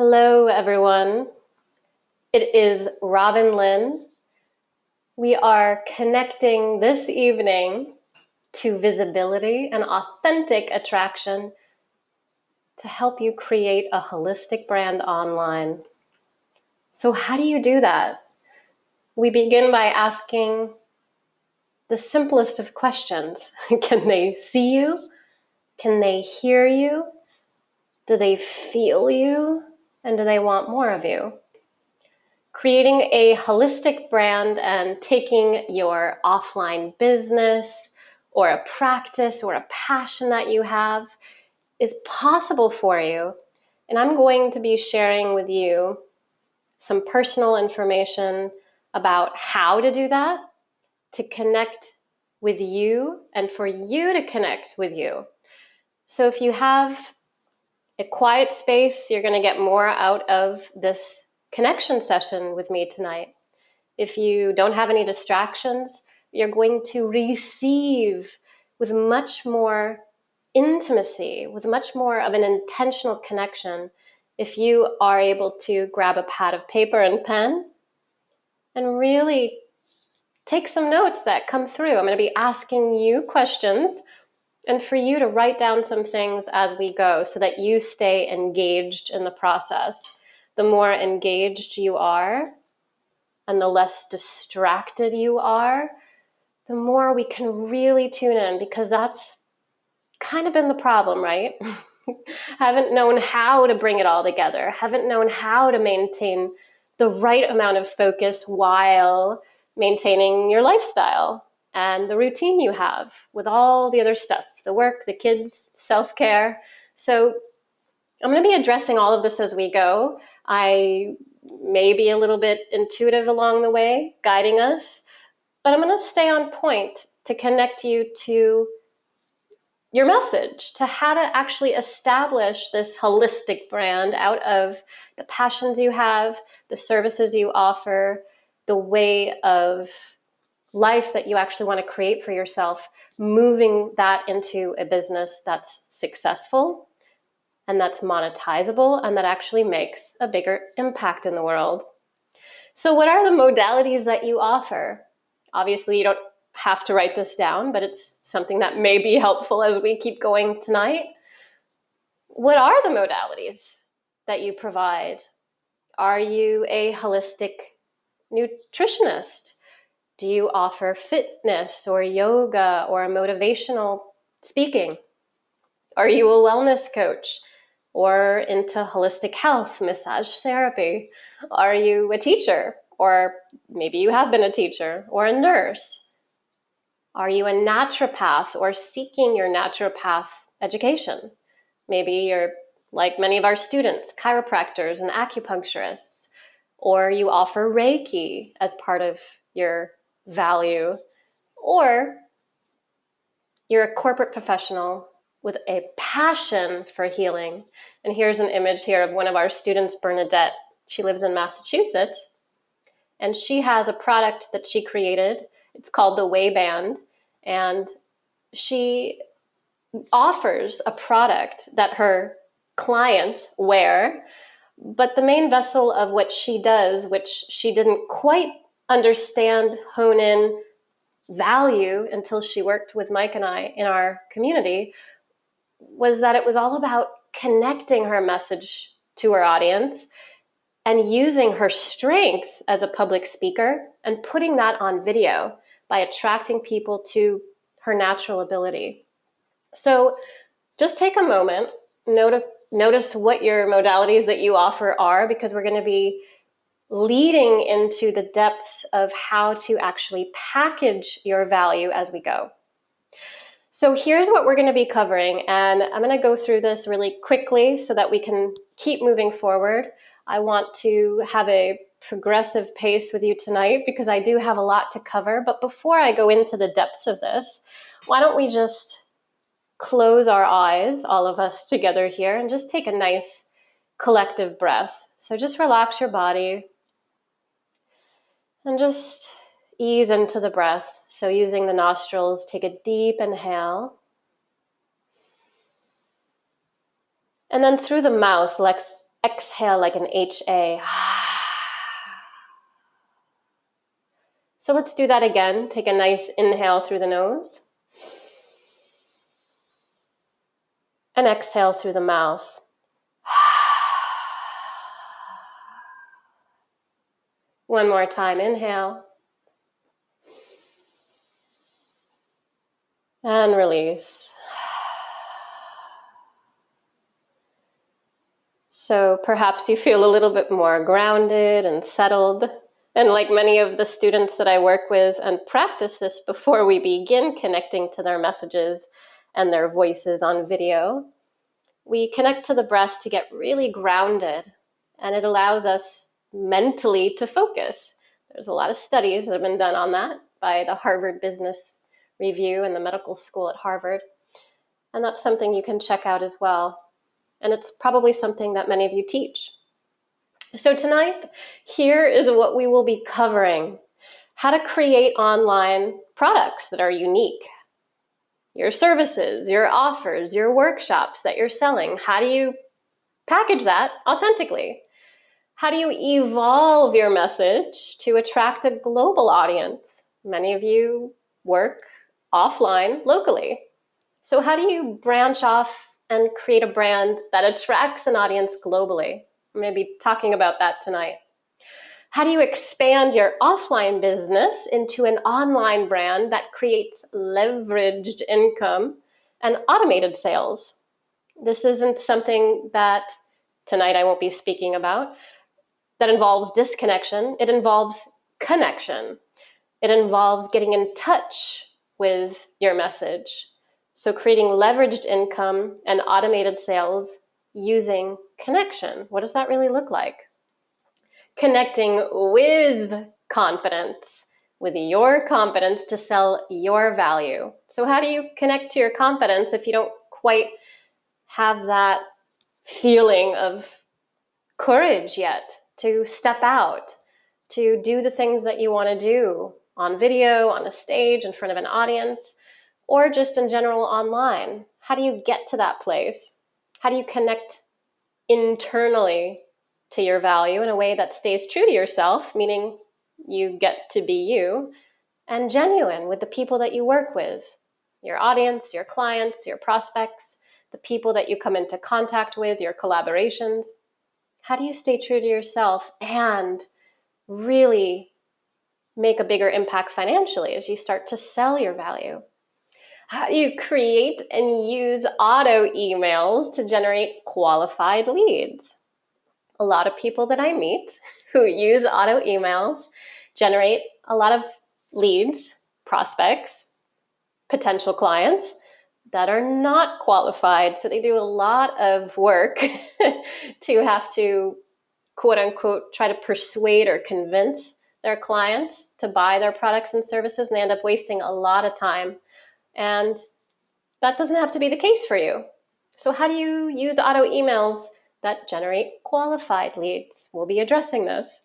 Hello, everyone. It is Robyn Linn. We are connecting this evening to visibility and authentic attraction to help you create a holistic brand online. So, how do you do that? We begin by asking the simplest of questions. Can they see you? Can they hear you? Do they feel you? And do they want more of you? Creating a holistic brand and taking your offline business or a practice or a passion that you have is possible for you. And I'm going to be sharing with you some personal information about how to do that, to connect with you and for you to connect with you. So if you have a quiet space, you're going to get more out of this connection session with me tonight. If you don't have any distractions, you're going to receive with much more intimacy, with much more of an intentional connection if you are able to grab a pad of paper and pen and really take some notes that come through. I'm going to be asking you questions and for you to write down some things as we go so that you stay engaged in the process. The more engaged you are, and the less distracted you are, the more we can really tune in, because that's kind of been the problem, right? Haven't known how to bring it all together, haven't known how to maintain the right amount of focus while maintaining your lifestyle and the routine you have with all the other stuff, the work, the kids, self-care. So I'm going to be addressing all of this as we go. I may be a little bit intuitive along the way, guiding us, but I'm going to stay on point to connect you to your message, to how to actually establish this holistic brand out of the passions you have, the services you offer, the way of life that you actually want to create for yourself, moving that into a business that's successful and that's monetizable and that actually makes a bigger impact in the world. So what are the modalities that you offer? Obviously, you don't have to write this down, but it's something that may be helpful as we keep going tonight. What are the modalities that you provide? Are you a holistic nutritionist? Do you offer fitness or yoga or motivational speaking? Are you a wellness coach or into holistic health, massage therapy? Are you a teacher? Or maybe you have been a teacher or a nurse. Are you a naturopath or seeking your naturopath education? Maybe you're like many of our students, chiropractors and acupuncturists, or you offer Reiki as part of your value, or you're a corporate professional with a passion for healing. And here's an image here of one of our students, Bernadette. She lives in Massachusetts, and she has a product that she created. It's called the Wayband, and she offers a product that her clients wear, but the main vessel of what she does, which she didn't quite understand, hone in, value until she worked with Mike and I in our community, was that it was all about connecting her message to her audience and using her strength as a public speaker and putting that on video by attracting people to her natural ability. So just take a moment, notice what your modalities that you offer are, because we're going to be leading into the depths of how to actually package your value as we go. So here's what we're going to be covering, and I'm going to go through this really quickly so that we can keep moving forward. I want to have a progressive pace with you tonight because I do have a lot to cover, but before I go into the depths of this, why don't we just close our eyes, all of us together here, and just take a nice collective breath. So just relax your body and just ease into the breath. So using the nostrils, take a deep inhale. And then through the mouth, let's exhale like an HA. So let's do that again. Take a nice inhale through the nose and exhale through the mouth. One more time, inhale and release. So perhaps you feel a little bit more grounded and settled. And like many of the students that I work with and practice this before we begin connecting to their messages and their voices on video, we connect to the breath to get really grounded, and it allows us mentally to focus. There's a lot of studies that have been done on that by the Harvard Business Review and the medical school at Harvard, and that's something you can check out as well. And it's probably something that many of you teach. So tonight, here is what we will be covering: how to create online products that are unique. Your services, your offers, your workshops that you're selling. How do you package that authentically? How do you evolve your message to attract a global audience? Many of you work offline locally. So how do you branch off and create a brand that attracts an audience globally? I'm going to be talking about that tonight. How do you expand your offline business into an online brand that creates leveraged income and automated sales? This isn't something that tonight I won't be speaking about that involves disconnection. It involves connection. It involves getting in touch with your message. So creating leveraged income and automated sales using connection. What does that really look like? Connecting with confidence, with your confidence to sell your value. So how do you connect to your confidence if you don't quite have that feeling of courage yet to step out, to do the things that you want to do on video, on a stage, in front of an audience, or just in general online? How do you get to that place? How do you connect internally to your value in a way that stays true to yourself, meaning you get to be you, and genuine with the people that you work with, your audience, your clients, your prospects, the people that you come into contact with, your collaborations? How do you stay true to yourself and really make a bigger impact financially as you start to sell your value? How do you create and use auto emails to generate qualified leads? A lot of people that I meet who use auto emails generate a lot of leads, prospects, potential clients that are not qualified. So they do a lot of work to have to, quote unquote, try to persuade or convince their clients to buy their products and services, and they end up wasting a lot of time. And that doesn't have to be the case for you. So how do you use auto emails that generate qualified leads? We'll be addressing this.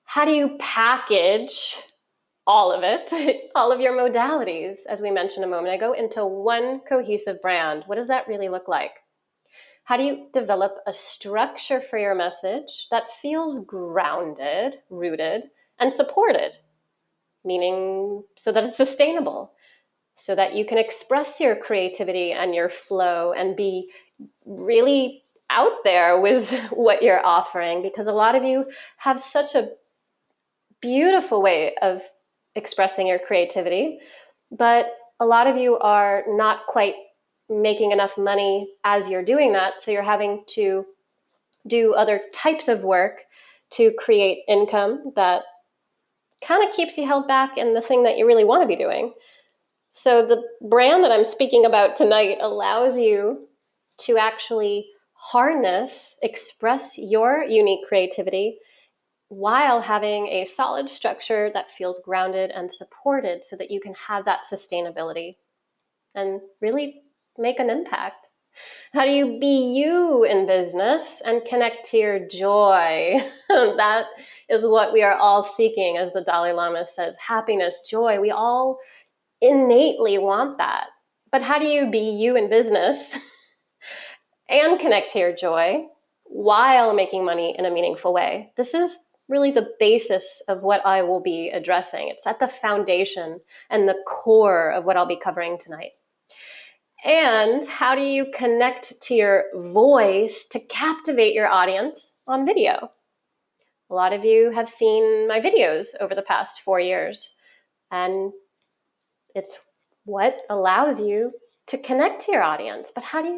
How do you package all of it, all of your modalities, as we mentioned a moment ago, into one cohesive brand? What does that really look like? How do you develop a structure for your message that feels grounded, rooted, and supported? Meaning so that it's sustainable, so that you can express your creativity and your flow and be really out there with what you're offering, because a lot of you have such a beautiful way of expressing your creativity, but a lot of you are not quite making enough money as you're doing that, so you're having to do other types of work to create income that kind of keeps you held back in the thing that you really want to be doing. So the brand that I'm speaking about tonight allows you to actually harness, express your unique creativity while having a solid structure that feels grounded and supported, so that you can have that sustainability and really make an impact. How do you be you in business and connect to your joy? That is what we are all seeking, as the Dalai Lama says: happiness, joy. We all innately want that. But how do you be you in business and connect to your joy while making money in a meaningful way. This is really the basis of what I will be addressing. It's at the foundation and the core of what I'll be covering tonight. And how do you connect to your voice to captivate your audience on video? A lot of you have seen my videos over the past 4 years, and it's what allows you to connect to your audience. But how do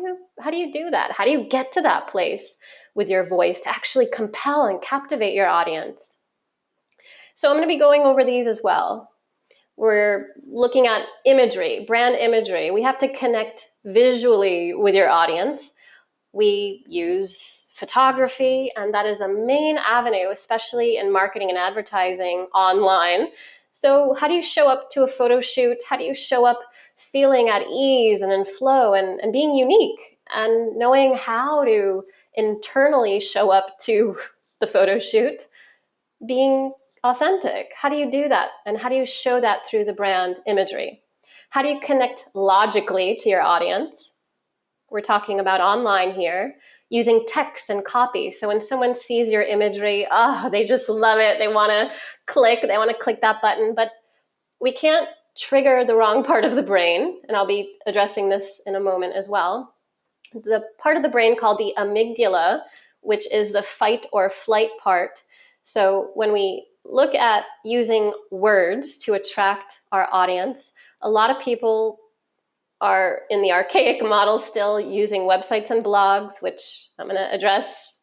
you do that? How do you get to that place with your voice to actually compel and captivate your audience? So I'm going to be going over these as well. We're looking at imagery, brand imagery. We have to connect visually with your audience. We use photography, and that is a main avenue, especially in marketing and advertising online. So how do you show up to a photo shoot? How do you show up feeling at ease and in flow and being unique and knowing how to internally show up to the photo shoot, being authentic? How do you do that? And how do you show that through the brand imagery? How do you connect logically to your audience? We're talking about online here, using text and copy. So when someone sees your imagery, they just love it. They want to click that button, but we can't trigger the wrong part of the brain. And I'll be addressing this in a moment as well. The part of the brain called the amygdala, which is the fight or flight part. So when we look at using words to attract our audience, a lot of people are in the archaic model still using websites and blogs, which I'm going to address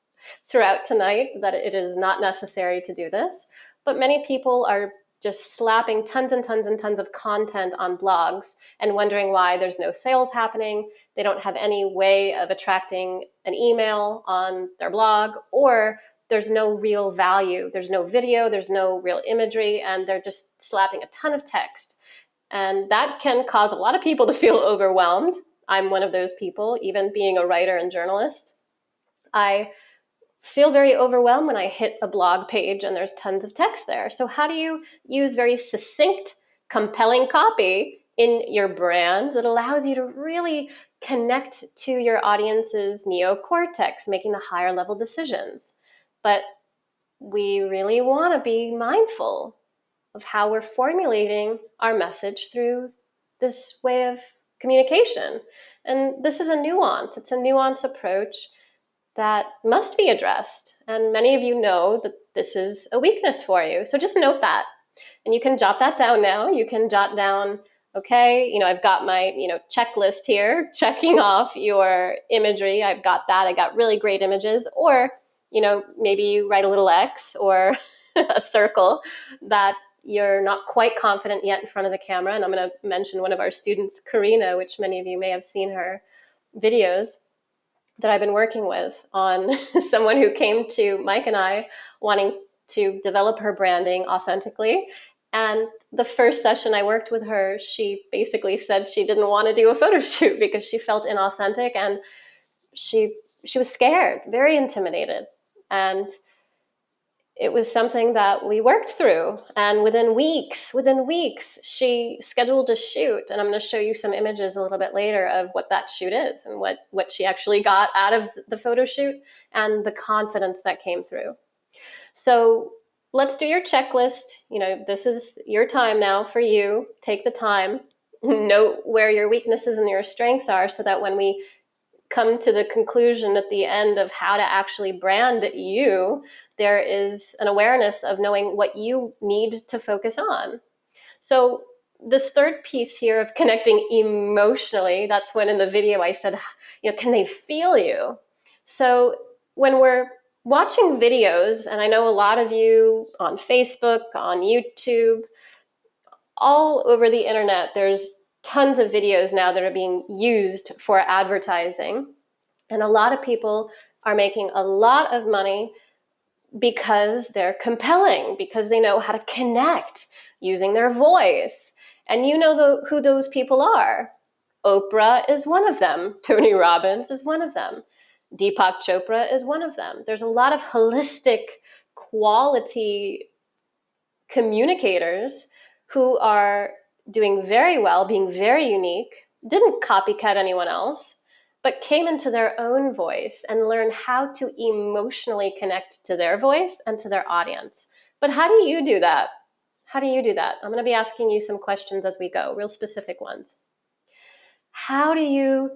throughout tonight, that it is not necessary to do this. But many people are just slapping tons and tons and tons of content on blogs and wondering why there's no sales happening. They don't have any way of attracting an email on their blog, or there's no real value. There's no video, there's no real imagery, and they're just slapping a ton of text. And that can cause a lot of people to feel overwhelmed. I'm one of those people, even being a writer and journalist. I feel very overwhelmed when I hit a blog page and there's tons of text there. So how do you use very succinct, compelling copy in your brand that allows you to really connect to your audience's neocortex, making the higher level decisions? But we really want to be mindful of how we're formulating our message through this way of communication. And this is a nuance. It's a nuanced approach that must be addressed. And many of you know that this is a weakness for you. So just note that. And you can jot that down now. You can jot down, okay, I've got my, checklist here, checking off your imagery. I've got that. I got really great images. Or, maybe you write a little X or a circle that you're not quite confident yet in front of the camera. And I'm going to mention one of our students, Karina, which many of you may have seen her videos that I've been working with on someone who came to Mike and I wanting to develop her branding authentically. And the first session I worked with her, she basically said she didn't want to do a photo shoot because she felt inauthentic and she was scared, very intimidated. And it was something that we worked through, and within weeks, she scheduled a shoot, and I'm going to show you some images a little bit later of what that shoot is and what she actually got out of the photo shoot and the confidence that came through. So let's do your checklist. This is your time now for you. Take the time, note where your weaknesses and your strengths are, so that when we come to the conclusion at the end of how to actually brand you, there is an awareness of knowing what you need to focus on. So this third piece here of connecting emotionally, that's when in the video I said, can they feel you? So when we're watching videos, and I know a lot of you on Facebook, on YouTube, all over the internet, there's tons of videos now that are being used for advertising. And a lot of people are making a lot of money because they're compelling, because they know how to connect using their voice. And you know who those people are. Oprah is one of them. Tony Robbins is one of them. Deepak Chopra is one of them. There's a lot of holistic quality communicators who are doing very well, being very unique, didn't copycat anyone else, but came into their own voice and learned how to emotionally connect to their voice and to their audience. But how do you do that? How do you do that? I'm going to be asking you some questions as we go, real specific ones. How do you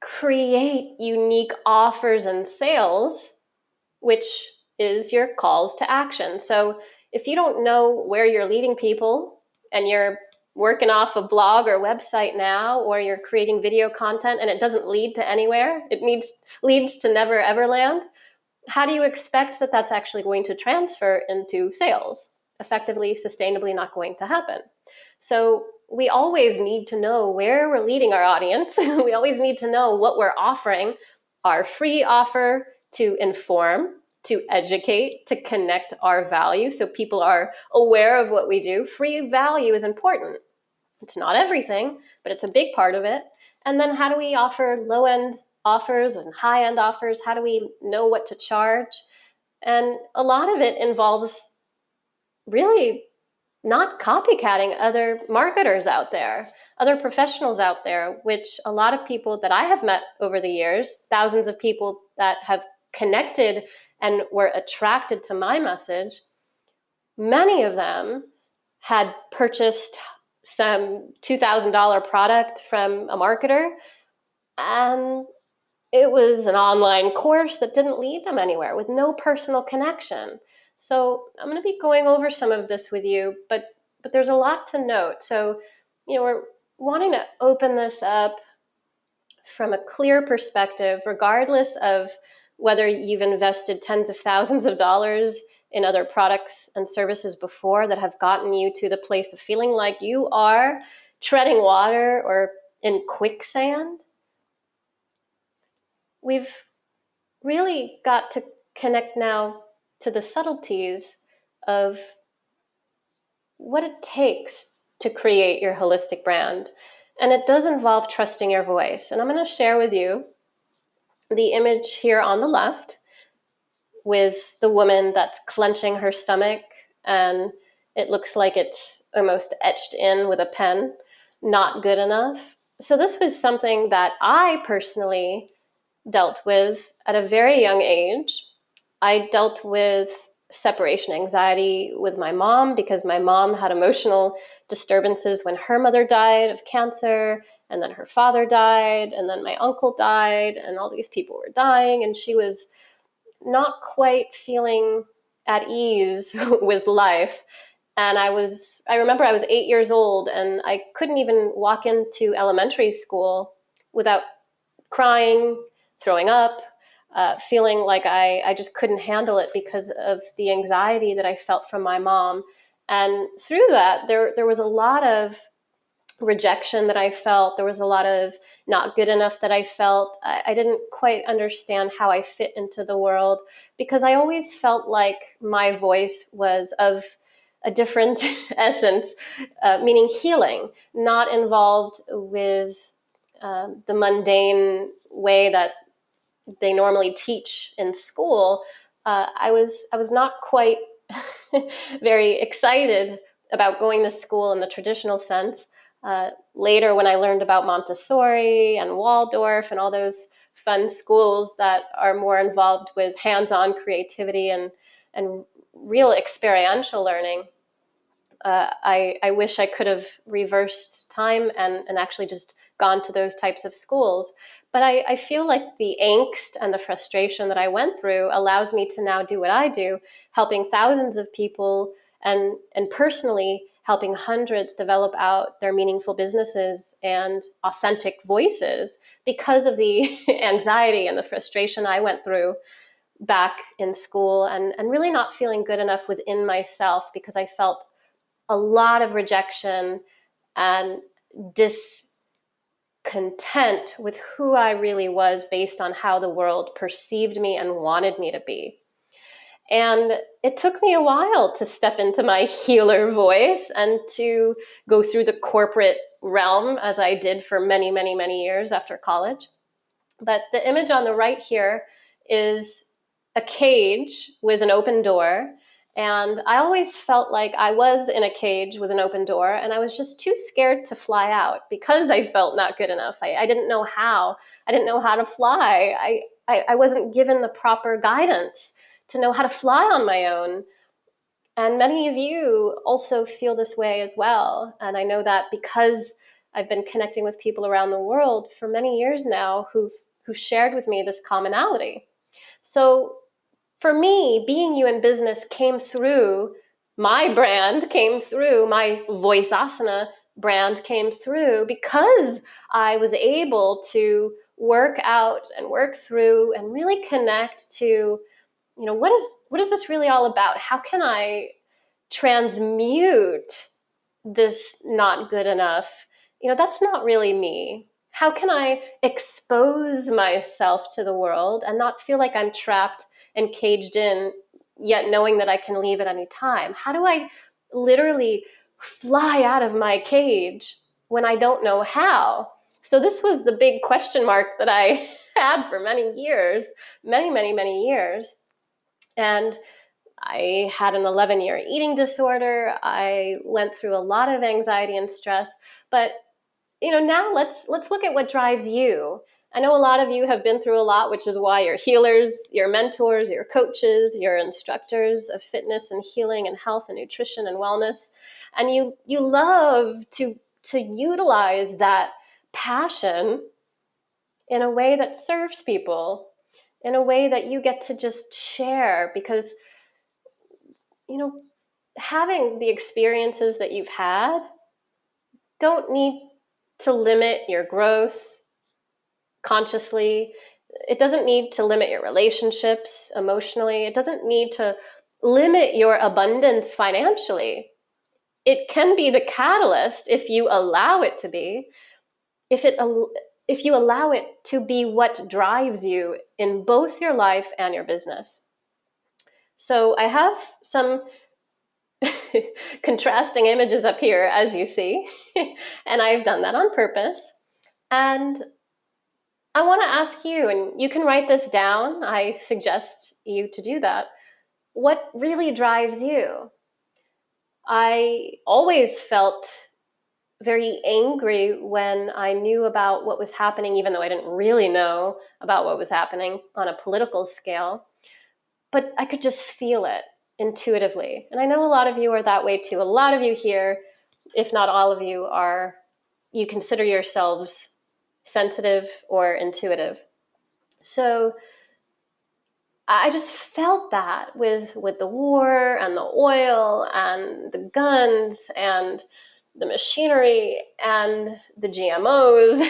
create unique offers and sales, which is your calls to action? So if you don't know where you're leading people and you're working off a blog or website now, or you're creating video content and it doesn't lead to anywhere, it leads to never ever land, how do you expect that that's actually going to transfer into sales? Effectively, sustainably not going to happen. So we always need to know where we're leading our audience. We always need to know what we're offering, our free offer to inform, to educate, to connect our value so people are aware of what we do. Free value is important. It's not everything, but it's a big part of it. And then how do we offer low-end offers and high-end offers? How do we know what to charge? And a lot of it involves really not copycatting other marketers out there, other professionals out there, which a lot of people that I have met over the years, thousands of people that have connected and were attracted to my message, many of them had purchased some $2,000 product from a marketer, and it was an online course that didn't lead them anywhere with no personal connection. So I'm going to be going over some of this with you, but there's a lot to note. So, we're wanting to open this up from a clear perspective, regardless of whether you've invested tens of thousands of dollars in other products and services before that have gotten you to the place of feeling like you are treading water or in quicksand. We've really got to connect now to the subtleties of what it takes to create your holistic brand. And it does involve trusting your voice. And I'm going to share with you the image here on the left with the woman that's clenching her stomach, and it looks like it's almost etched in with a pen. Not good enough. So this was something that I personally dealt with at a very young age. I dealt with separation anxiety with my mom because my mom had emotional disturbances when her mother died of cancer, and then her father died, and then my uncle died, and all these people were dying, and she was not quite feeling at ease with life. And I remember I was 8 years old, and I couldn't even walk into elementary school without crying, throwing up, feeling like I just couldn't handle it because of the anxiety that I felt from my mom. And through that, there was a lot of rejection that I felt. There was a lot of not good enough that I felt. I didn't quite understand how I fit into the world because I always felt like my voice was of a different essence, meaning healing, not involved with the mundane way that they normally teach in school. I was not quite very excited about going to school in the traditional sense. Later, when I learned about Montessori and Waldorf and all those fun schools that are more involved with hands-on creativity and real experiential learning, I wish I could have reversed time and actually just gone to those types of schools. But I feel like the angst and the frustration that I went through allows me to now do what I do, helping thousands of people and personally helping hundreds develop out their meaningful businesses and authentic voices because of the anxiety and the frustration I went through back in school, and really not feeling good enough within myself because I felt a lot of rejection and discontent with who I really was based on how the world perceived me and wanted me to be. And it took me a while to step into my healer voice and to go through the corporate realm as I did for many, many, many years after college. But the image on the right here is a cage with an open door, And I always felt like I was in a cage with an open door, and I was just too scared to fly out because I felt not good enough. I didn't know how. I didn't know how to fly. I wasn't given the proper guidance to know how to fly on my own. And many of you also feel this way as well. And I know that because I've been connecting with people around the world for many years now who've shared with me this commonality. So for me, being you in business came through my brand, came through my voice asana brand, came through because I was able to work out and work through and really connect to, what is this really all about? How can I transmute this not good enough? That's not really me. How can I expose myself to the world and not feel like I'm trapped and caged in, yet knowing that I can leave at any time? How do I literally fly out of my cage when I don't know how? So this was the big question mark that I had for many years, many, many, many years. And I had an 11-year eating disorder. I went through a lot of anxiety and stress. But now let's look at what drives you. I know a lot of you have been through a lot, which is why you're healers, you're mentors, you're coaches, you're instructors of fitness and healing and health and nutrition and wellness. And you love to utilize that passion in a way that serves people, in a way that you get to just share, because you know having the experiences that you've had don't need to limit your growth consciously. It doesn't need to limit your relationships emotionally. It doesn't need to limit your abundance financially. It can be the catalyst if you allow it to be, if you allow it to be what drives you in both your life and your business. So I have some contrasting images up here, as you see, and I've done that on purpose. And I want to ask you, and you can write this down, I suggest you to do that. What really drives you? I always felt very angry when I knew about what was happening, even though I didn't really know about what was happening on a political scale. But I could just feel it intuitively. And I know a lot of you are that way too. A lot of you here, if not all of you, you consider yourselves sensitive or intuitive. So I just felt that with the war and the oil and the guns and the machinery and the GMOs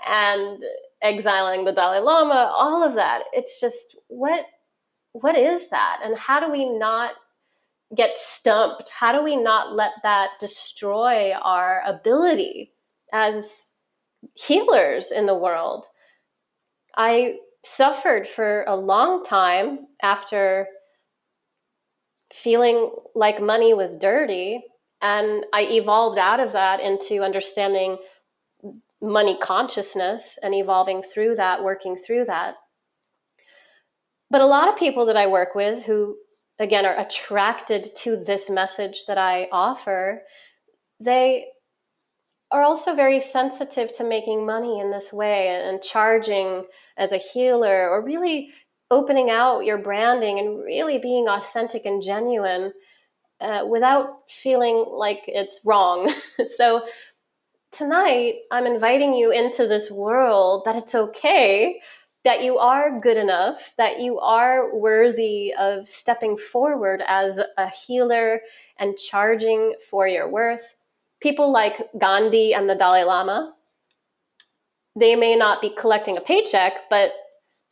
and exiling the Dalai Lama, all of that. It's just, what is that? And how do we not get stumped? How do we not let that destroy our ability as healers in the world? I suffered for a long time after feeling like money was dirty, and I evolved out of that into understanding money consciousness and evolving through that, working through that. But a lot of people that I work with who, again, are attracted to this message that I offer, they are also very sensitive to making money in this way and charging as a healer, or really opening out your branding and really being authentic and genuine without feeling like it's wrong. So tonight, I'm inviting you into this world that it's okay, that you are good enough, that you are worthy of stepping forward as a healer and charging for your worth. People like Gandhi and the Dalai Lama, they may not be collecting a paycheck, but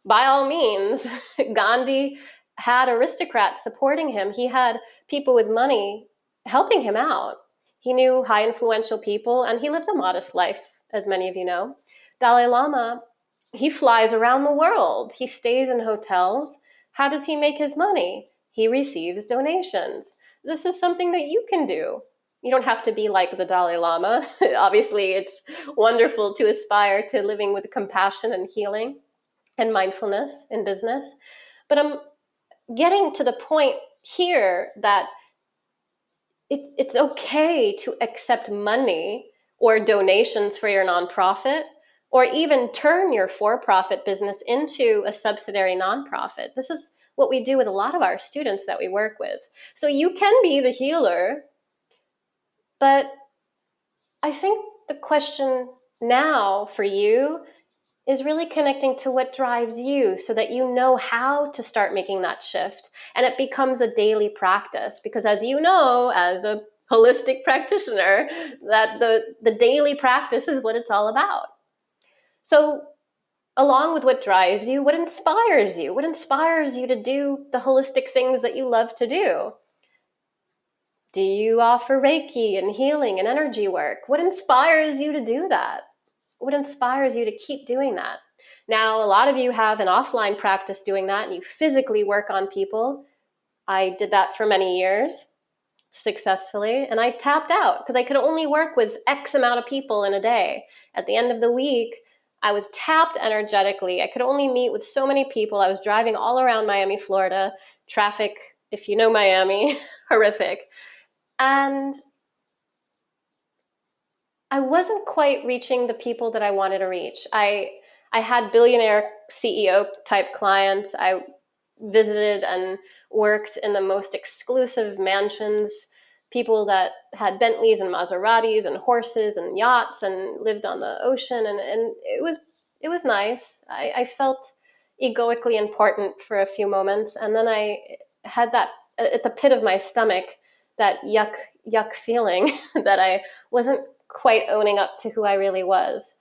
by all means, Gandhi had aristocrats supporting him. He had people with money helping him out. He knew high influential people, and he lived a modest life, as many of you know. Dalai Lama, he flies around the world. He stays in hotels. How does he make his money? He receives donations. This is something that you can do. You don't have to be like the Dalai Lama. Obviously, it's wonderful to aspire to living with compassion and healing and mindfulness in business. But getting to the point here that it's okay to accept money or donations for your nonprofit, or even turn your for-profit business into a subsidiary nonprofit. This is what we do with a lot of our students that we work with. So you can be the healer, but I think the question now for you is really connecting to what drives you so that you know how to start making that shift and it becomes a daily practice. Because as you know, as a holistic practitioner, that the daily practice is what it's all about. So along with what drives you, what inspires you? What inspires you to do the holistic things that you love to do? Do you offer Reiki and healing and energy work? What inspires you to do that? What inspires you to keep doing that? Now, a lot of you have an offline practice doing that and you physically work on people. I did that for many years successfully, and I tapped out because I could only work with X amount of people in a day. At the end of the week, I was tapped energetically. I could only meet with so many people. I was driving all around Miami, Florida. Traffic, if you know Miami, horrific. And I wasn't quite reaching the people that I wanted to reach. I had billionaire CEO type clients. I visited and worked in the most exclusive mansions, people that had Bentleys and Maseratis and horses and yachts and lived on the ocean, and it was nice. I felt egoically important for a few moments, and then I had that at the pit of my stomach, that yuck feeling that I wasn't quite owning up to who I really was.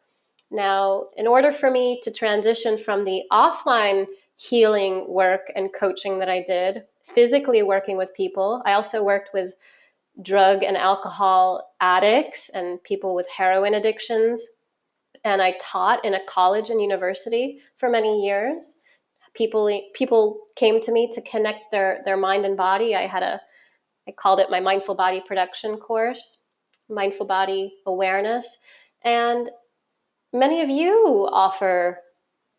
Now, in order for me to transition from the offline healing work and coaching that I did, physically working with people, I also worked with drug and alcohol addicts and people with heroin addictions. And I taught in a college and university for many years. People came to me to connect their mind and body. I called it my mindful body production course, mindful body awareness. And many of you offer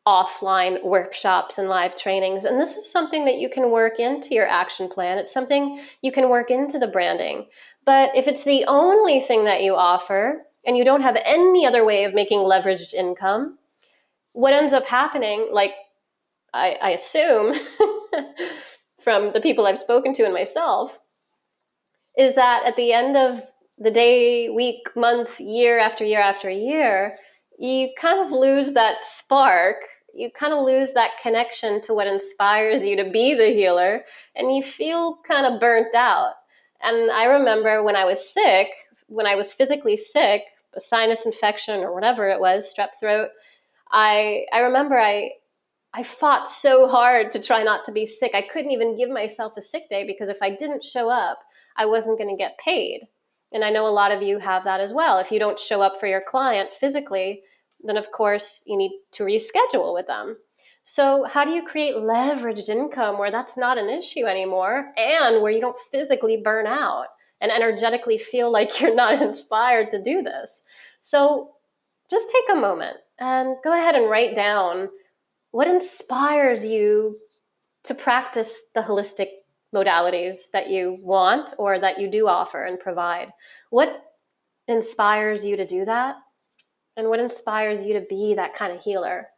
offline workshops and live trainings, and this is something that you can work into your action plan. It's something you can work into the branding. But if it's the only thing that you offer and you don't have any other way of making leveraged income, what ends up happening, like I assume from the people I've spoken to and myself, is that at the end of the day, week, month, year after year after year, you kind of lose that spark. You kind of lose that connection to what inspires you to be the healer, and you feel kind of burnt out. And I remember when I was sick, when I was physically sick, a sinus infection or whatever it was, strep throat, I remember I fought so hard to try not to be sick. I couldn't even give myself a sick day because if I didn't show up, I wasn't going to get paid. And I know a lot of you have that as well. If you don't show up for your client physically, then of course you need to reschedule with them. So how do you create leveraged income where that's not an issue anymore and where you don't physically burn out and energetically feel like you're not inspired to do this? So just take a moment and go ahead and write down what inspires you to practice the holistic modalities that you want or that you do offer and provide? What inspires you to do that? And what inspires you to be that kind of healer?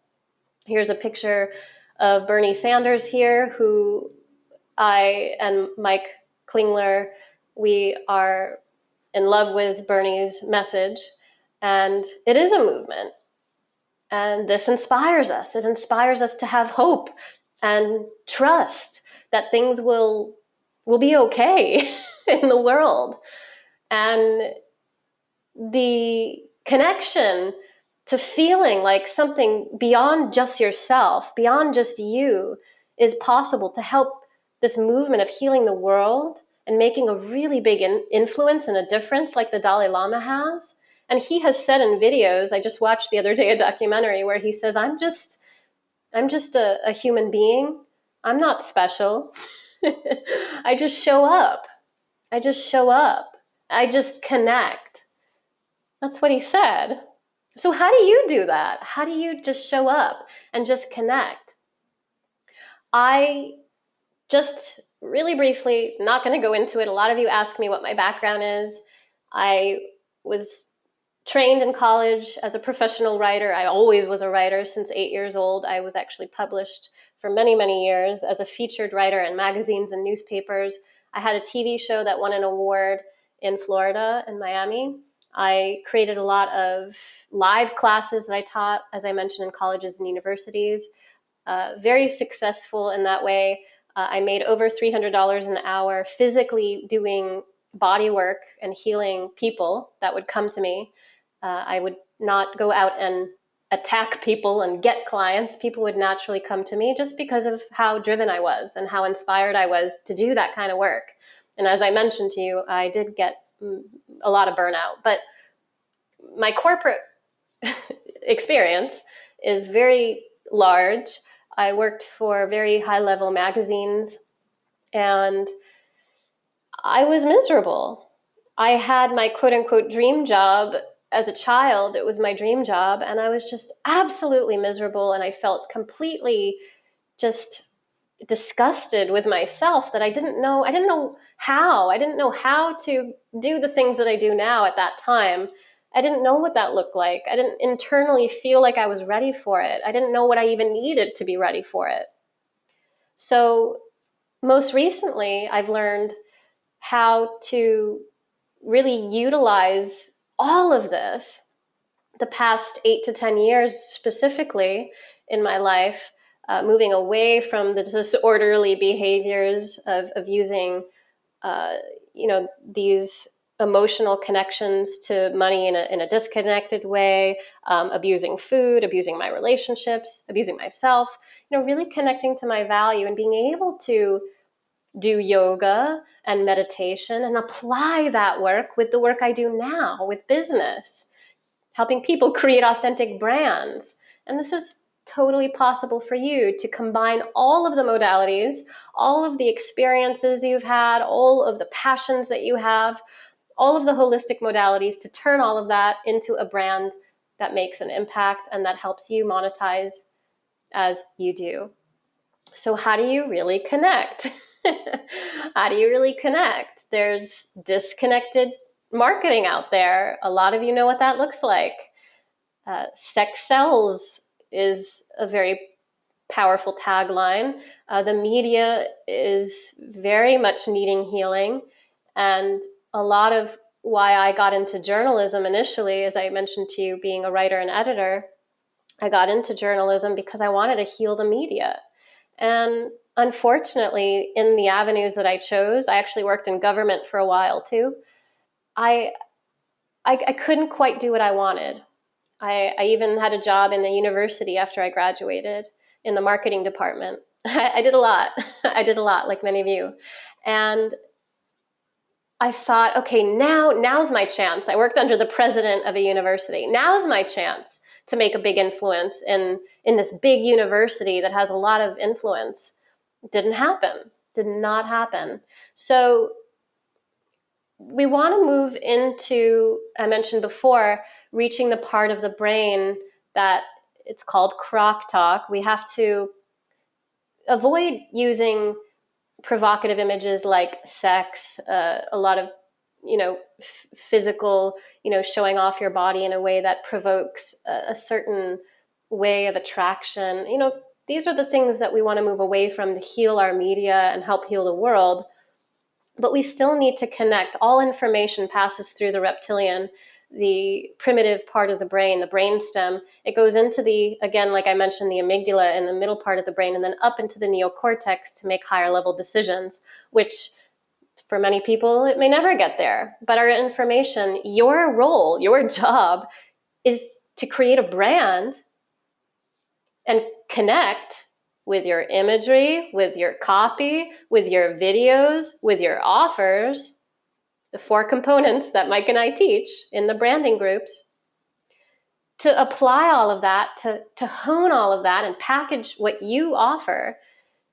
Here's a picture of Bernie Sanders here, who I and Mike Klingler, we are in love with Bernie's message. And it is a movement. And this inspires us. It inspires us to have hope and trust that things will be okay in the world. And the connection to feeling like something beyond just yourself, beyond just you, is possible to help this movement of healing the world and making a really big influence and a difference like the Dalai Lama has. And he has said in videos, I just watched the other day a documentary where he says, I'm just a human being. I'm not special. I just show up. I just show up. I just connect. That's what he said. So how do you do that? How do you just show up and just connect? I just really briefly, not going to go into it. A lot of you ask me what my background is. I was trained in college as a professional writer. I always was a writer since 8 years old. I was actually published for many, many years as a featured writer in magazines and newspapers. I had a TV show that won an award in Florida, in Miami. I created a lot of live classes that I taught, as I mentioned, in colleges and universities. Very successful in that way. I made over $300 an hour physically doing body work and healing people that would come to me. I would not go out and attack people and get clients. People would naturally come to me just because of how driven I was and how inspired I was to do that kind of work. And as I mentioned to you, I did get a lot of burnout. But my corporate experience is very large. I worked for very high level magazines and I was miserable. I had my quote unquote dream job as a child. It was my dream job, and I was just absolutely miserable. And I felt completely just disgusted with myself that I didn't know how to do the things that I do now at that time. I didn't know what that looked like. I didn't internally feel like I was ready for it. I didn't know what I even needed to be ready for it. So most recently, I've learned how to really utilize all of this the past 8 to 10 years specifically in my life, moving away from the disorderly behaviors of using, these emotional connections to money in a disconnected way, abusing food, abusing my relationships, abusing myself, really connecting to my value and being able to do yoga and meditation and apply that work with the work I do now with business, helping people create authentic brands. And this is totally possible for you to combine all of the modalities, all of the experiences you've had, all of the passions that you have, all of the holistic modalities to turn all of that into a brand that makes an impact and that helps you monetize as you do. So how do you really connect? How do you really connect? There's disconnected marketing out there. A lot of you know what that looks like. Sex sells is a very powerful tagline. The media is very much needing healing. And a lot of why I got into journalism initially, as I mentioned to you, being a writer and editor, I got into journalism because I wanted to heal the media. And unfortunately, in the avenues that I chose, I actually worked in government for a while too. I couldn't quite do what I wanted. I even had a job in a university after I graduated in the marketing department. I did a lot. I did a lot, like many of you. And I thought, okay, now's my chance. I worked under the president of a university. Now's my chance to make a big influence in this big university that has a lot of influence. Didn't happen. Did not happen. So we want to move into, I mentioned before, reaching the part of the brain that it's called crock talk. We have to avoid using provocative images like sex, a lot of, physical, showing off your body in a way that provokes a certain way of attraction. These are the things that we want to move away from to heal our media and help heal the world. But we still need to connect. All information passes through the reptilian, the primitive part of the brain, the brainstem. It goes into the, again, like I mentioned, the amygdala in the middle part of the brain, and then up into the neocortex to make higher level decisions, which for many people, it may never get there. But our information, your role, your job is to create a brand and connect with your imagery, with your copy, with your videos, with your offers, the 4 components that Mike and I teach in the branding groups, to apply all of that, to hone all of that and package what you offer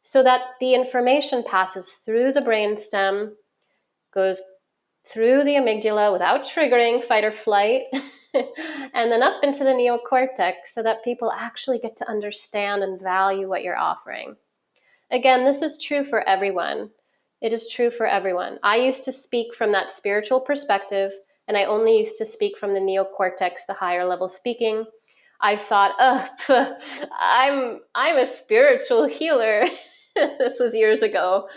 so that the information passes through the brainstem, goes through the amygdala without triggering fight or flight, and then up into the neocortex so that people actually get to understand and value what you're offering. Again, this is true for everyone. It is true for everyone. I used to speak from that spiritual perspective, and I only used to speak from the neocortex, the higher level speaking. I thought, oh, I'm a spiritual healer. This was years ago.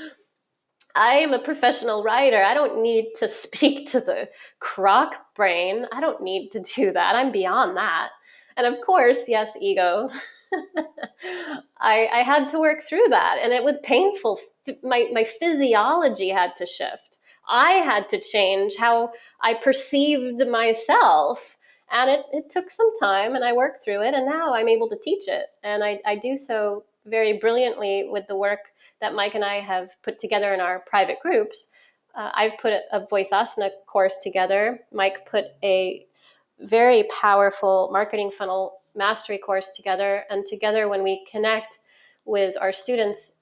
I am a professional writer. I don't need to speak to the croc brain. I don't need to do that. I'm beyond that. And of course, yes, ego. I had to work through that, and it was painful. My physiology had to shift. I had to change how I perceived myself. And it took some time, and I worked through it, and now I'm able to teach it. And I do so very brilliantly with the work that Mike and I have put together in our private groups. I've put a voice asana course together. Mike put a very powerful marketing funnel mastery course together. And together, when we connect with our students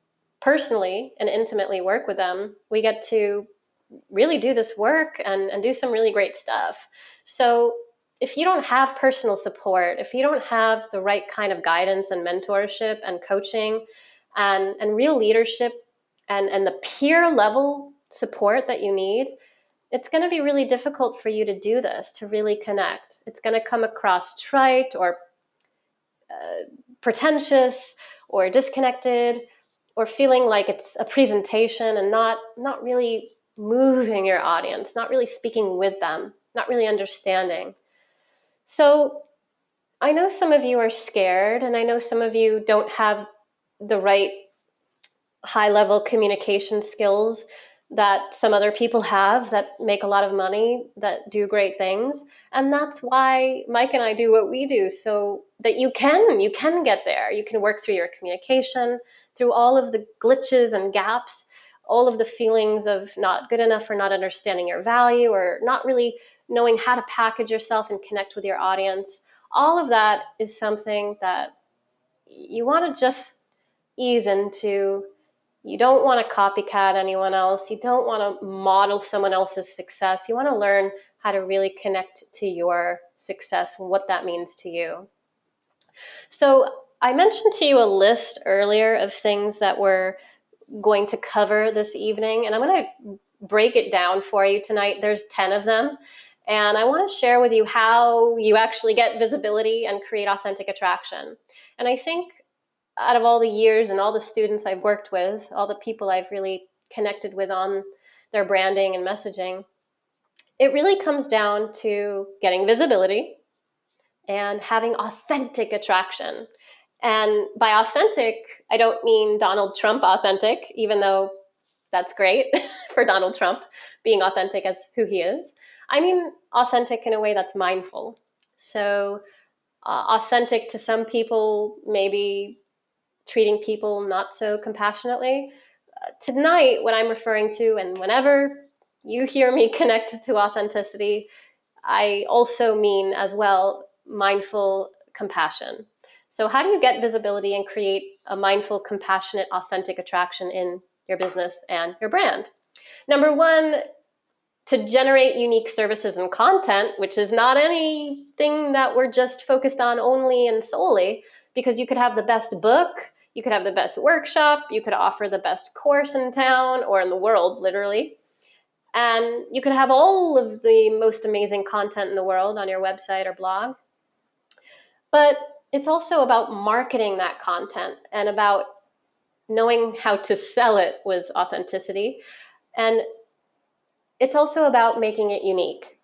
personally and intimately work with them, we get to really do this work and do some really great stuff. So if you don't have personal support, if you don't have the right kind of guidance and mentorship and coaching and real leadership and the peer level support that you need, it's going to be really difficult for you to do this, to really connect. It's going to come across trite or pretentious or disconnected or feeling like it's a presentation and not really moving your audience, not really speaking with them, not really understanding. So I know some of you are scared, and I know some of you don't have the right high-level communication skills that some other people have that make a lot of money, that do great things. And that's why Mike and I do what we do, so that you can get there. You can work through your communication, through all of the glitches and gaps, all of the feelings of not good enough or not understanding your value or not really knowing how to package yourself and connect with your audience. All of that is something that you want to just ease into. You don't want to copycat anyone else. You don't want to model someone else's success. You want to learn how to really connect to your success and what that means to you. So I mentioned to you a list earlier of things that we're going to cover this evening, and I'm going to break it down for you tonight. There's 10 of them, and I want to share with you how you actually get visibility and create authentic attraction. And I think out of all the years and all the students I've worked with, all the people I've really connected with on their branding and messaging, it really comes down to getting visibility and having authentic attraction. And by authentic, I don't mean Donald Trump authentic, even though that's great for Donald Trump being authentic as who he is. I mean authentic in a way that's mindful. So authentic to some people, maybe treating people not so compassionately. Tonight, what I'm referring to, and whenever you hear me connected to authenticity, I also mean as well mindful compassion. So how do you get visibility and create a mindful, compassionate, authentic attraction in your business and your brand? Number one, to generate unique services and content, which is not anything that we're just focused on only and solely, because you could have the best book, you could have the best workshop, you could offer the best course in town or in the world, literally. And you could have all of the most amazing content in the world on your website or blog. But it's also about marketing that content and about knowing how to sell it with authenticity. And it's also about making it unique.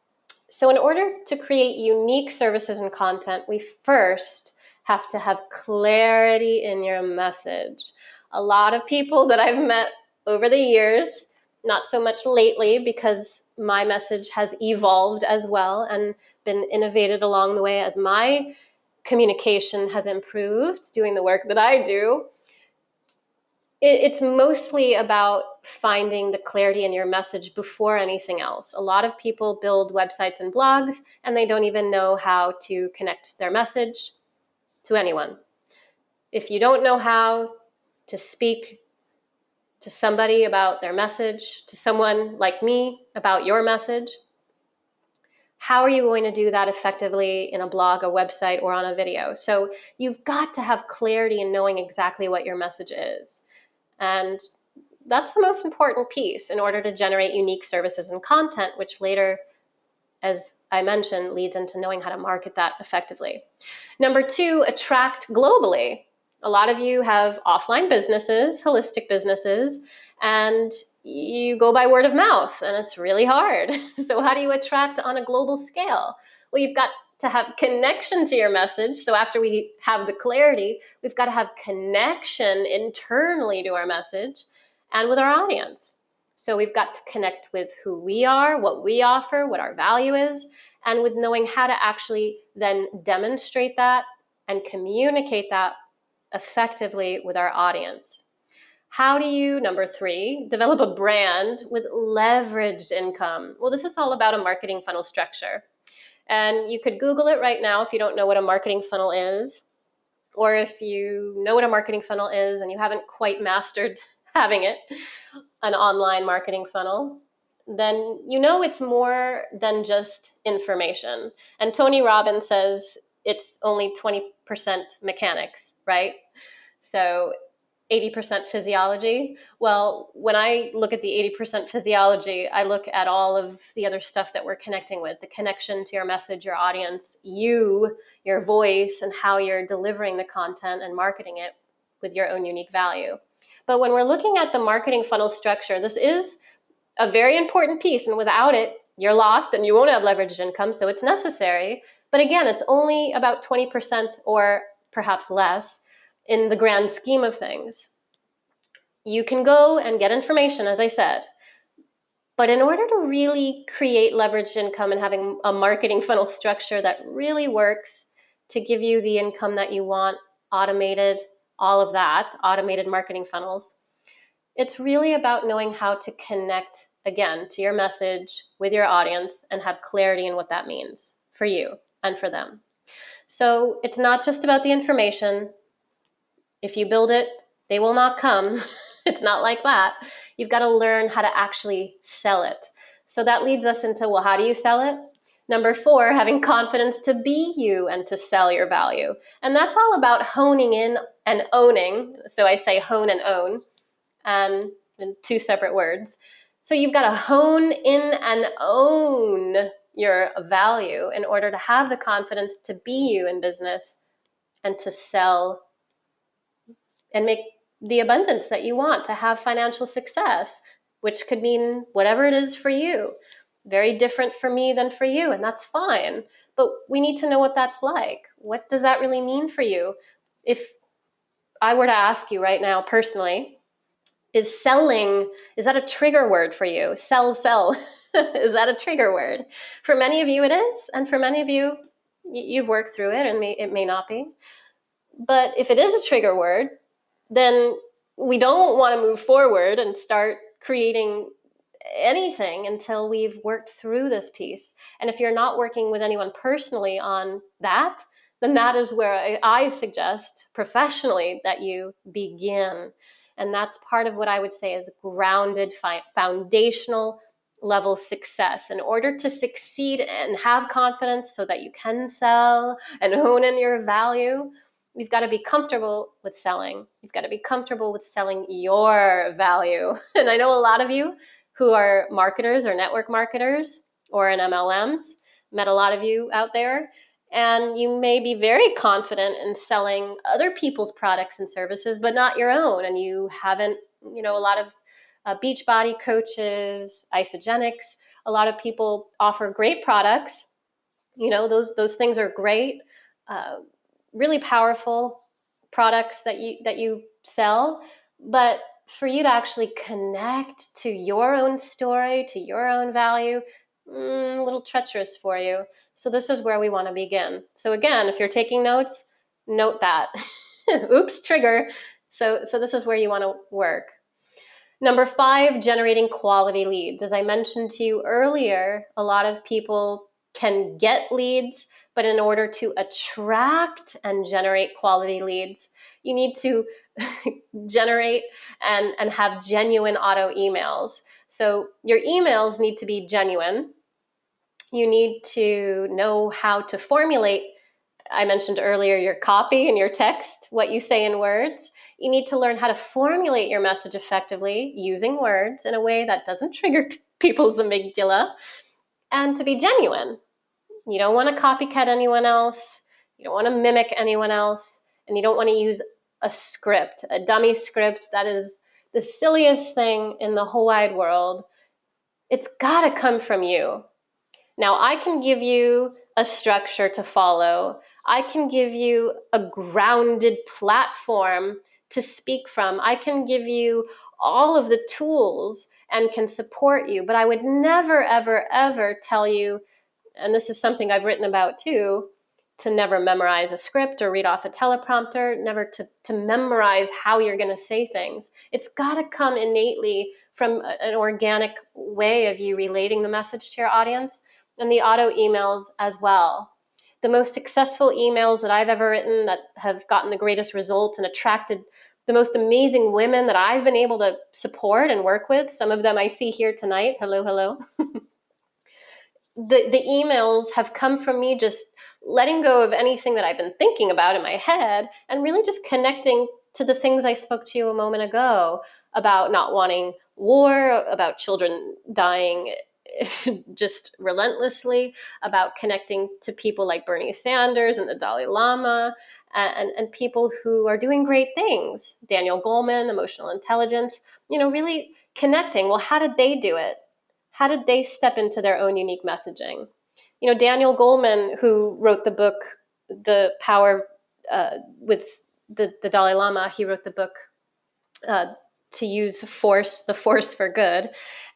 So in order to create unique services and content, we first have to have clarity in your message. A lot of people that I've met over the years, not so much lately because my message has evolved as well and been innovated along the way as my communication has improved doing the work that I do. It's mostly about finding the clarity in your message before anything else. A lot of people build websites and blogs, and they don't even know how to connect their message to anyone. If you don't know how to speak to somebody about their message, to someone like me about your message, how are you going to do that effectively in a blog, a website, or on a video? So you've got to have clarity in knowing exactly what your message is. And that's the most important piece in order to generate unique services and content, which later, as I mentioned, leads into knowing how to market that effectively. Number two, attract globally. A lot of you have offline businesses, holistic businesses, and you go by word of mouth, and it's really hard. So how do you attract on a global scale? Well, you've got to have connection to your message. So after we have the clarity, we've got to have connection internally to our message and with our audience. So we've got to connect with who we are, what we offer, what our value is, and with knowing how to actually then demonstrate that and communicate that effectively with our audience. How do you, number three, develop a brand with leveraged income? Well, this is all about a marketing funnel structure. And you could Google it right now if you don't know what a marketing funnel is, or if you know what a marketing funnel is and you haven't quite mastered having it, an online marketing funnel, then you know it's more than just information. And Tony Robbins says it's only 20% mechanics, right? So 80% physiology. Well, when I look at the 80% physiology, I look at all of the other stuff that we're connecting with, the connection to your message, your audience, you, your voice, and how you're delivering the content and marketing it with your own unique value. But when we're looking at the marketing funnel structure, this is a very important piece, and without it, you're lost and you won't have leveraged income, so it's necessary. But again, it's only about 20% or perhaps less in the grand scheme of things. You can go and get information, as I said, but in order to really create leveraged income and having a marketing funnel structure that really works to give you the income that you want, automated, all of that, automated marketing funnels, it's really about knowing how to connect, again, to your message with your audience and have clarity in what that means for you and for them. So it's not just about the information. If you build it, they will not come. It's not like that. You've got to learn how to actually sell it. So that leads us into, well, how do you sell it? Number four, having confidence to be you and to sell your value. And that's all about honing in and owning. So I say hone and own, and in two separate words. So you've got to hone in and own your value in order to have the confidence to be you in business and to sell and make the abundance that you want, to have financial success, which could mean whatever it is for you. Very different for me than for you, and that's fine. But we need to know what that's like. What does that really mean for you? If I were to ask you right now personally, is selling, is that a trigger word for you? Sell. Is that a trigger word? For many of you it is, and for many of you, you've worked through it and it may not be. But if it is a trigger word, then we don't want to move forward and start creating anything until we've worked through this piece. And if you're not working with anyone personally on that, then that is where I suggest professionally that you begin. And that's part of what I would say is grounded, foundational level success. In order to succeed and have confidence so that you can sell and hone in your value, you've got to be comfortable with selling. You've got to be comfortable with selling your value. And I know a lot of you who are marketers or network marketers or in MLMs, met a lot of you out there, and you may be very confident in selling other people's products and services, but not your own. And you haven't, a lot of Beachbody coaches, Isogenics, a lot of people offer great products. Those things are great, really powerful products that you sell, but for you to actually connect to your own story, to your own value, a little treacherous for you. So this is where we want to begin. So again, if you're taking notes, note that. Oops, trigger. So this is where you want to work. Number five, generating quality leads. As I mentioned to you earlier, a lot of people can get leads, but in order to attract and generate quality leads, you need to generate and have genuine auto emails. So your emails need to be genuine. You need to know how to formulate, I mentioned earlier, your copy and your text, what you say in words. You need to learn how to formulate your message effectively using words in a way that doesn't trigger people's amygdala, and to be genuine. You don't want to copycat anyone else. You don't want to mimic anyone else. And you don't want to use a script, a dummy script that is the silliest thing in the whole wide world. It's got to come from you. Now, I can give you a structure to follow. I can give you a grounded platform to speak from. I can give you all of the tools and can support you, but I would never, ever, ever tell you, and this is something I've written about too, to never memorize a script or read off a teleprompter, never to memorize how you're going to say things. It's got to come innately from an organic way of you relating the message to your audience, and the auto emails as well. The most successful emails that I've ever written that have gotten the greatest results and attracted the most amazing women that I've been able to support and work with, some of them I see here tonight, hello, hello. The emails have come from me just letting go of anything that I've been thinking about in my head and really just connecting to the things I spoke to you a moment ago about not wanting war, about children dying just relentlessly, about connecting to people like Bernie Sanders and the Dalai Lama, and people who are doing great things. Daniel Goleman, emotional intelligence, really connecting. Well, how did they do it? How did they step into their own unique messaging? Daniel Goleman, who wrote the book, The Power with the Dalai Lama, he wrote the book to use force, the force for good.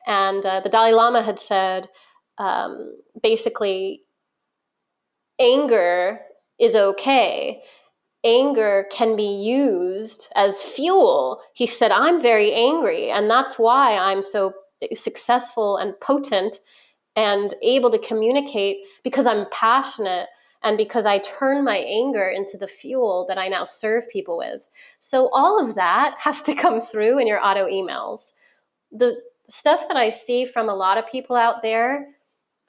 And the Dalai Lama had said, basically, anger is okay. Anger can be used as fuel. He said, I'm very angry, and that's why I'm so successful and potent and able to communicate, because I'm passionate and because I turn my anger into the fuel that I now serve people with. So all of that has to come through in your auto emails. The stuff that I see from a lot of people out there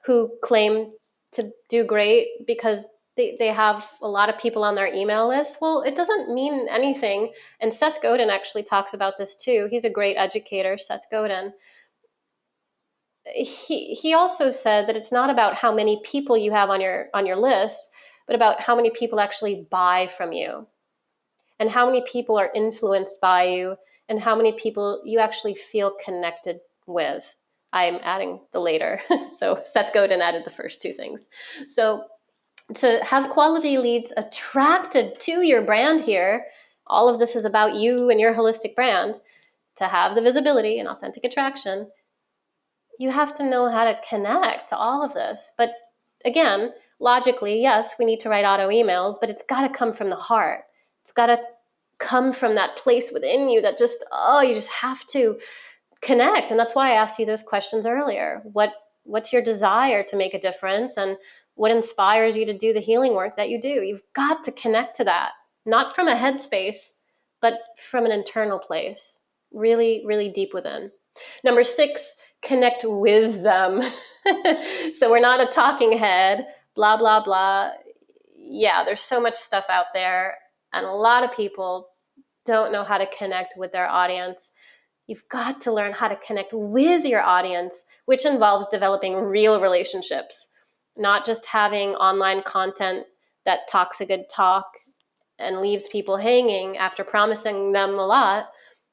who claim to do great because they have a lot of people on their email list, well, it doesn't mean anything. And Seth Godin actually talks about this too. He's a great educator, Seth Godin. He also said that it's not about how many people you have on your list, but about how many people actually buy from you, and how many people are influenced by you, and how many people you actually feel connected with. I'm adding the later. So Seth Godin added the first two things. So to have quality leads attracted to your brand here, all of this is about you and your holistic brand. To have the visibility and authentic attraction, you have to know how to connect to all of this. But again, logically, yes, we need to write auto emails, but it's got to come from the heart. It's got to come from that place within you that just, you just have to connect. And that's why I asked you those questions earlier. What's your desire to make a difference, and what inspires you to do the healing work that you do? You've got to connect to that, not from a headspace, but from an internal place, really, really deep within. Number 6, connect with them. So we're not a talking head, blah, blah, blah. Yeah, there's so much stuff out there, and a lot of people don't know how to connect with their audience. You've got to learn how to connect with your audience, which involves developing real relationships, not just having online content that talks a good talk and leaves people hanging after promising them a lot,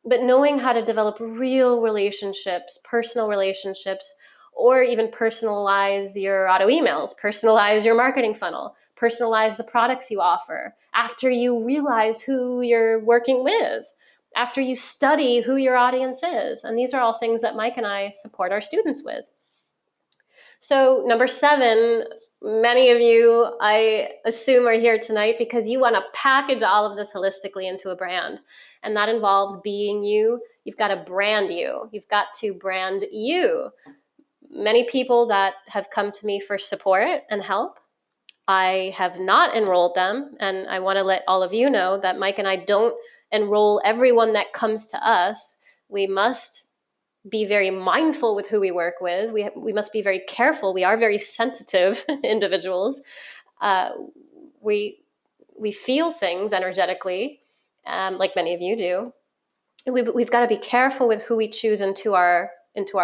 but knowing how to develop real relationships, personal relationships, or even personalize your auto emails, personalize your marketing funnel, personalize the products you offer after you realize who you're working with, after you study who your audience is. And these are all things that Mike and I support our students with. So number 7, many of you, I assume, are here tonight because you want to package all of this holistically into a brand. And that involves being you. You've got to brand you. You've got to brand you. Many people that have come to me for support and help, I have not enrolled them. And I want to let all of you know that Mike and I don't enroll everyone that comes to us. We must be very mindful with who we work with. We must be very careful. We are very sensitive individuals. We feel things energetically, like many of you do. We've got to be careful with who we choose into our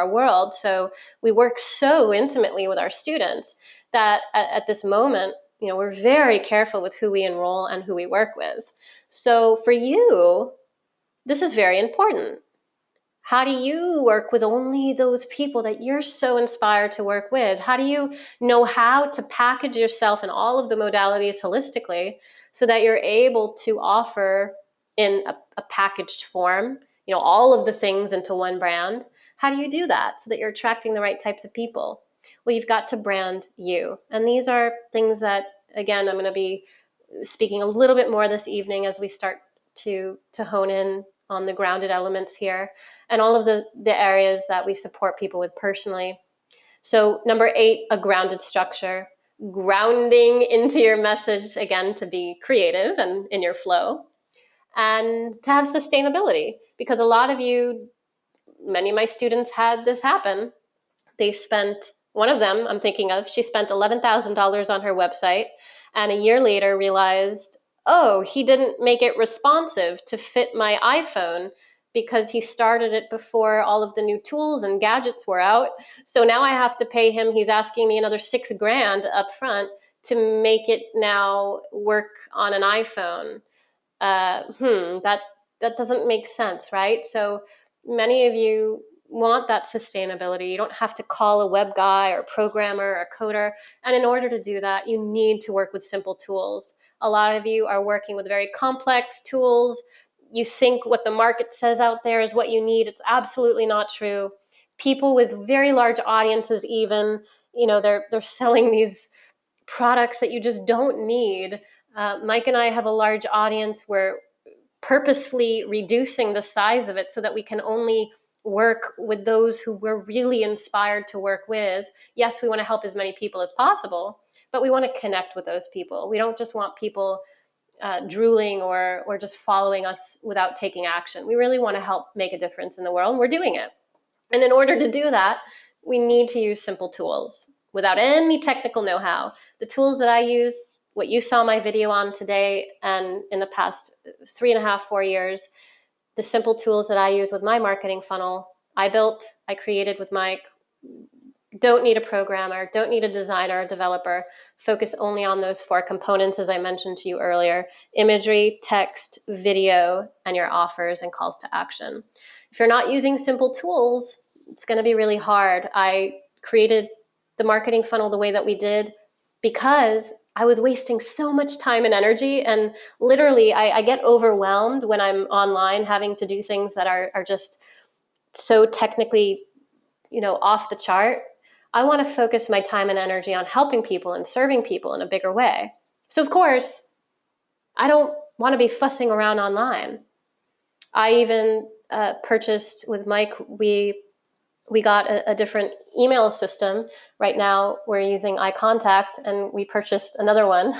world. So we work so intimately with our students that at this moment, we're very careful with who we enroll and who we work with. So for you, this is very important. How do you work with only those people that you're so inspired to work with? How do you know how to package yourself in all of the modalities holistically so that you're able to offer in a packaged form, all of the things into one brand? How do you do that so that you're attracting the right types of people? Well, you've got to brand you. And these are things that, again, I'm going to be speaking a little bit more this evening as we start to hone in on the grounded elements here and all of the areas that we support people with personally. So number 8, a grounded structure, grounding into your message, again, to be creative and in your flow, and to have sustainability, because a lot of you, many of my students had this happen. They spent, one of them I'm thinking of, she spent $11,000 on her website and a year later realized, oh, he didn't make it responsive to fit my iPhone because he started it before all of the new tools and gadgets were out. So now I have to pay him, he's asking me another $6,000 up front to make it now work on an iPhone. That doesn't make sense, right? So many of you want that sustainability. You don't have to call a web guy or programmer or coder. And in order to do that, you need to work with simple tools. A lot of you are working with very complex tools. You think what the market says out there is what you need. It's absolutely not true. People with very large audiences, even, they're selling these products that you just don't need. Mike and I have a large audience. We're purposefully reducing the size of it so that we can only work with those who we're really inspired to work with. Yes, we want to help as many people as possible, but we want to connect with those people. We don't just want people drooling or just following us without taking action. We really want to help make a difference in the world, and we're doing it. And in order to do that, we need to use simple tools without any technical know-how. The tools that I use, what you saw my video on today and in the past 3.5, 4 years, the simple tools that I use with my marketing funnel, I created with Mike. Don't need a programmer, don't need a designer or developer. Focus only on those 4 components, as I mentioned to you earlier: imagery, text, video, and your offers and calls to action. If you're not using simple tools, it's going to be really hard. I created the marketing funnel the way that we did because I was wasting so much time and energy, and literally I get overwhelmed when I'm online having to do things that are just so technically, off the chart. I want to focus my time and energy on helping people and serving people in a bigger way. So of course, I don't want to be fussing around online. I even purchased with Mike, we got a different email system. Right now we're using iContact, and we purchased another one.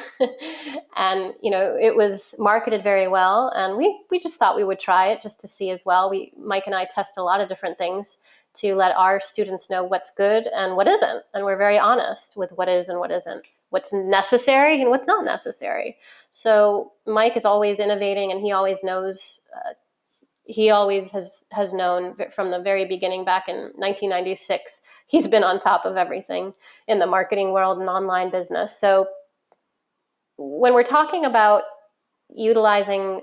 And it was marketed very well, and we just thought we would try it just to see as well. Mike and I test a lot of different things to let our students know what's good and what isn't, and we're very honest with what is and what isn't, what's necessary and what's not necessary. So Mike is always innovating, and he always knows he always has known from the very beginning. Back in 1996, he's been on top of everything in the marketing world and online business. So when we're talking about utilizing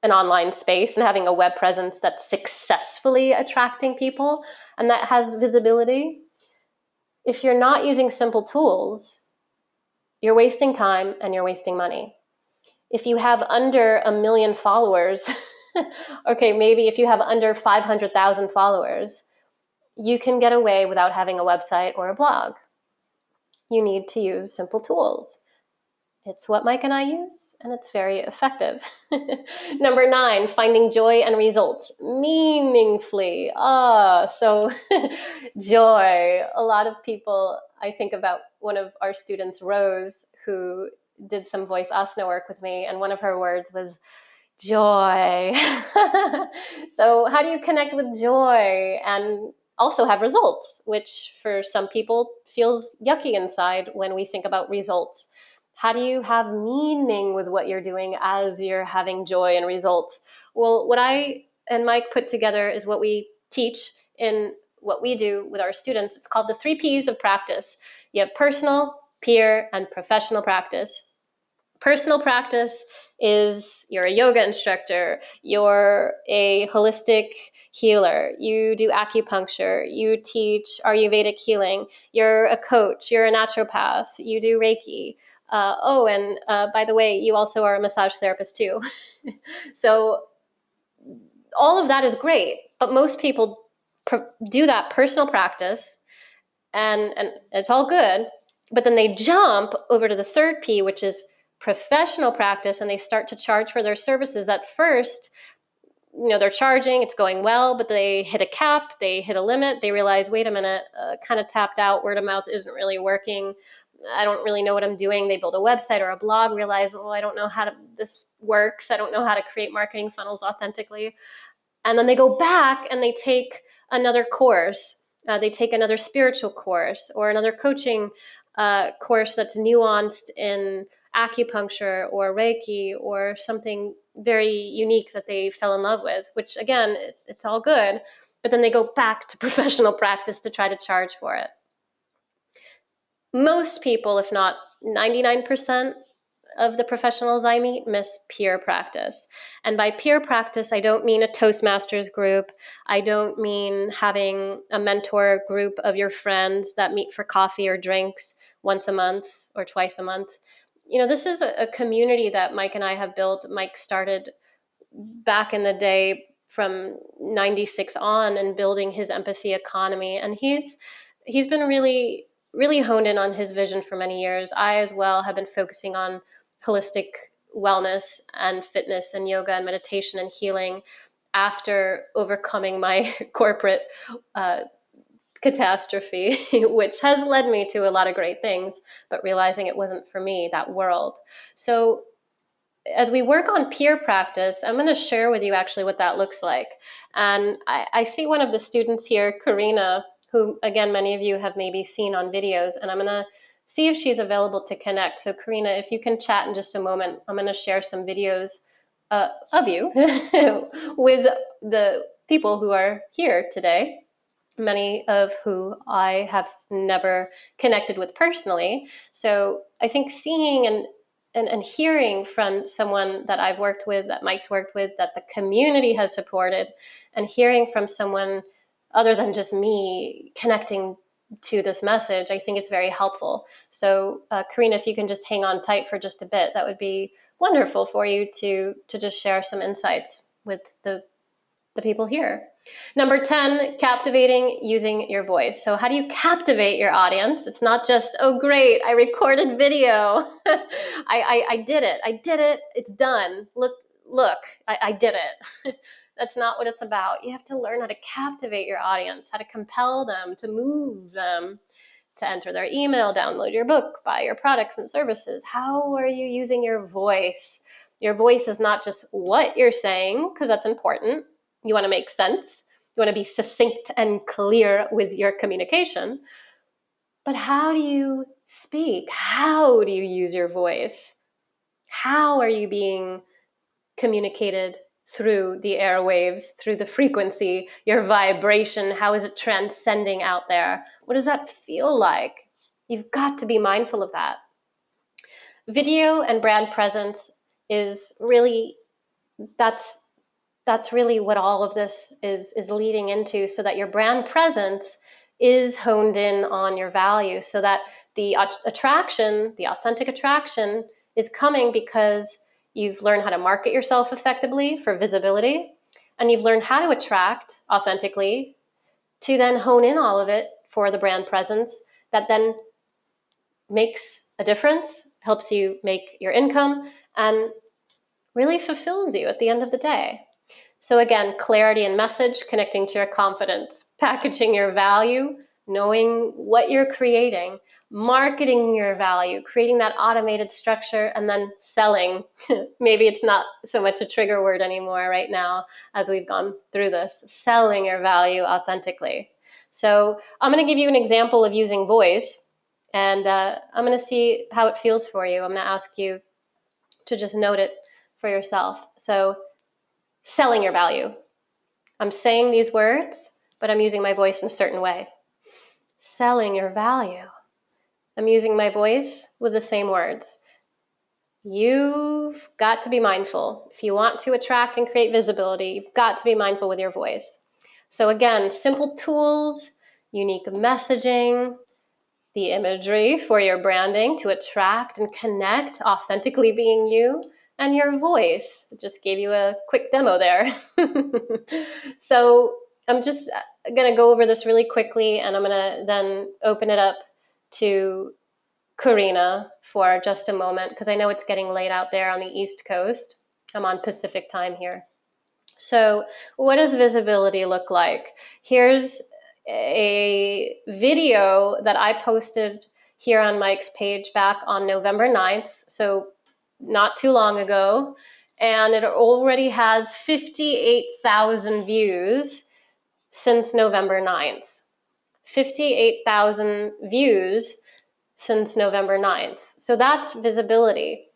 an online space and having a web presence that's successfully attracting people and that has visibility, if you're not using simple tools, you're wasting time and you're wasting money. If you have under 1 million followers, okay, maybe if you have under 500,000 followers, you can get away without having a website or a blog. You need to use simple tools. It's what Mike and I use, and it's very effective. Number 9, finding joy and results meaningfully. So joy. A lot of people, I think about one of our students, Rose, who did some voice asana work with me, and one of her words was joy. So how do you connect with joy and also have results, which for some people feels yucky inside when we think about results? How do you have meaning with what you're doing as you're having joy and results? Well, what I and Mike put together is what we teach in what we do with our students. It's called the 3 Ps of practice. You have personal, peer, and professional practice. Personal practice is you're a yoga instructor, you're a holistic healer, you do acupuncture, you teach Ayurvedic healing, you're a coach, you're a naturopath, you do Reiki. And by the way, you also are a massage therapist too. So all of that is great, but most people do that personal practice and it's all good. But then they jump over to the 3rd P, which is professional practice, and they start to charge for their services. At first, they're charging, it's going well, but they hit a cap, they hit a limit, they realize, wait a minute, kind of tapped out, word of mouth isn't really working. I don't really know what I'm doing. They build a website or a blog, realize, I don't know how this works. I don't know how to create marketing funnels authentically. And then they go back and they take another course. They take another spiritual course or another coaching course that's nuanced in acupuncture or Reiki or something very unique that they fell in love with, which again, it's all good. But then they go back to professional practice to try to charge for it. Most people, if not 99%, of the professionals I meet miss peer practice. And by peer practice, I don't mean a Toastmasters group. I don't mean having a mentor group of your friends that meet for coffee or drinks once a month or twice a month. This is a community that Mike and I have built. Mike started back in the day from 96 on and building his empathy economy. And he's been really honed in on his vision for many years. I as well have been focusing on holistic wellness and fitness and yoga and meditation and healing after overcoming my corporate catastrophe, which has led me to a lot of great things, but realizing it wasn't for me, that world. So as we work on peer practice, I'm going to share with you actually what that looks like. And I see one of the students here, Karina, who again, many of you have maybe seen on videos, and I'm going to see if she's available to connect. So Karina, if you can chat in just a moment, I'm going to share some videos of you with the people who are here today, many of who I have never connected with personally. So I think seeing and hearing from someone that I've worked with, that Mike's worked with, that the community has supported, and hearing from someone other than just me connecting to this message, I think it's very helpful. So Karina, if you can just hang on tight for just a bit, that would be wonderful for you to just share some insights with the people here. Number 10, captivating using your voice. So how do you captivate your audience? It's not just, oh great, I recorded video. I did it, it's done. Look, I did it. That's not what it's about. You have to learn how to captivate your audience, how to compel them, to move them to enter their email, download your book, buy your products and services. How are you using your voice? Your voice is not just what you're saying, because that's important. You want to make sense. You want to be succinct and clear with your communication. But how do you speak? How do you use your voice? How are you being communicated through the airwaves, through the frequency, your vibration? How is it transcending out there? What does that feel like? You've got to be mindful of that. Video and brand presence is really, that's really what all of this is leading into, so that your brand presence is honed in on your value, so that the attraction, the authentic attraction, is coming because you've learned how to market yourself effectively for visibility, and you've learned how to attract authentically to then hone in all of it for the brand presence that then makes a difference, helps you make your income, and really fulfills you at the end of the day. So again, clarity and message, connecting to your confidence, packaging your value, knowing what you're creating, marketing your value, creating that automated structure, and then selling. Maybe it's not so much a trigger word anymore right now as we've gone through this, selling your value authentically. So I'm going to give you an example of using voice. And I'm going to see how it feels for you. I'm going to ask you to just note it for yourself. So, selling your value. I'm saying these words, but I'm using my voice in a certain way. Selling your value. I'm using my voice with the same words. You've got to be mindful. If you want to attract and create visibility, you've got to be mindful with your voice. So again, simple tools, unique messaging, the imagery for your branding to attract and connect, authentically being you, and your voice. Just gave you a quick demo there. So I'm just going to go over this really quickly, and I'm going to then open it up to Karina for just a moment, because I know it's getting late out there on the East Coast. I'm on Pacific time here. So what does visibility look like? Here's a video that I posted here on Mike's page back on November 9th, so not too long ago, and it already has 58,000 views since November 9th. 58,000 views since November 9th. So that's visibility.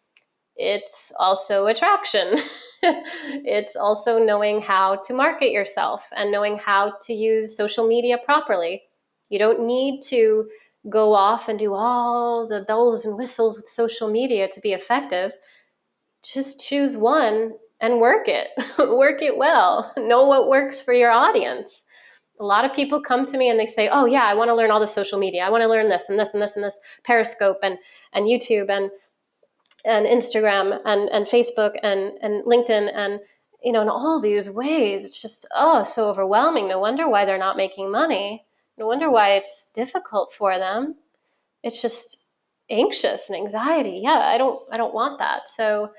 It's also attraction. It's also knowing how to market yourself and knowing how to use social media properly. You don't need to go off and do all the bells and whistles with social media to be effective. Just choose one and work it. Work it well. Know what works for your audience. A lot of people come to me and they say, oh yeah, I want to learn all the social media. I want to learn this and this and this and this, Periscope and YouTube and Instagram and Facebook and LinkedIn and in all these ways. It's just so overwhelming. No wonder why they're not making money. No wonder why it's difficult for them. It's just anxious and anxiety. Yeah, I don't want that. So,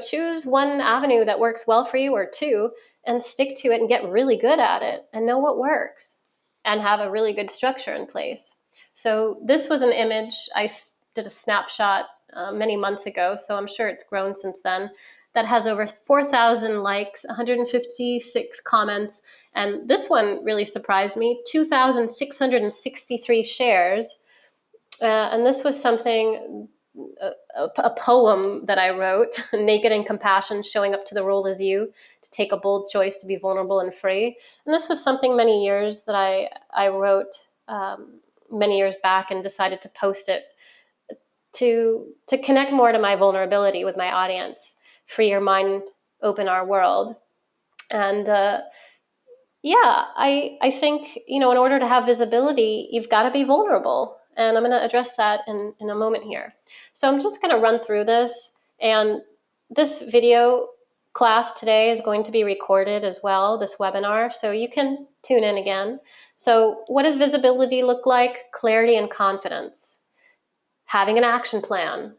choose one avenue that works well for you, or two, and stick to it and get really good at it and know what works and have a really good structure in place. So this was an image I did a snapshot many months ago, so I'm sure it's grown since then, that has over 4,000 likes, 156 comments, and this one really surprised me, 2,663 shares. And this was something, a poem that I wrote, Naked in Compassion, showing up to the role as you, to take a bold choice to be vulnerable and free. And this was something many years that I wrote many years back and decided to post it to connect more to my vulnerability with my audience. Free your mind, open our world. And I think, in order to have visibility, you've got to be vulnerable. And I'm going to address that in a moment here. So I'm just going to run through this. And this video class today is going to be recorded as well, this webinar, so you can tune in again. So what does visibility look like? Clarity and confidence. Having an action plan.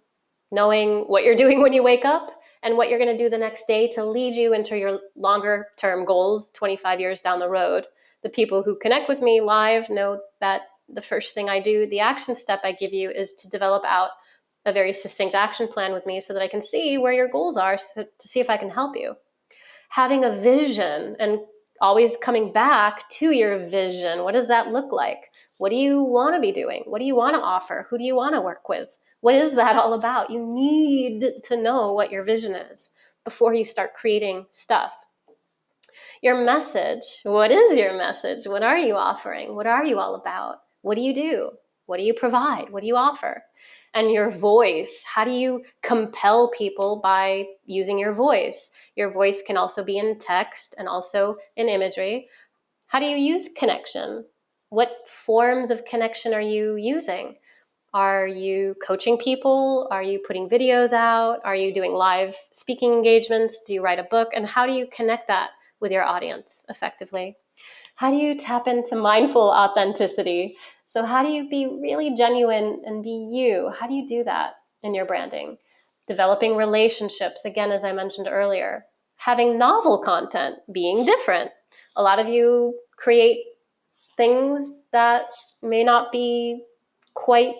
Knowing what you're doing when you wake up and what you're going to do the next day to lead you into your longer term goals 25 years down the road. The people who connect with me live know that the first thing I do, the action step I give you, is to develop out a very succinct action plan with me so that I can see where your goals are, to see if I can help you. Having a vision and always coming back to your vision. What does that look like? What do you want to be doing? What do you want to offer? Who do you want to work with? What is that all about? You need to know what your vision is before you start creating stuff. Your message. What is your message? What are you offering? What are you all about? What do you do? What do you provide? What do you offer? And your voice. How do you compel people by using your voice? Your voice can also be in text and also in imagery. How do you use connection? What forms of connection are you using? Are you coaching people? Are you putting videos out? Are you doing live speaking engagements? Do you write a book? And how do you connect that with your audience effectively? How do you tap into mindful authenticity? So how do you be really genuine and be you? How do you do that in your branding? Developing relationships, again, as I mentioned earlier. Having novel content, being different. A lot of you create things that may not be quite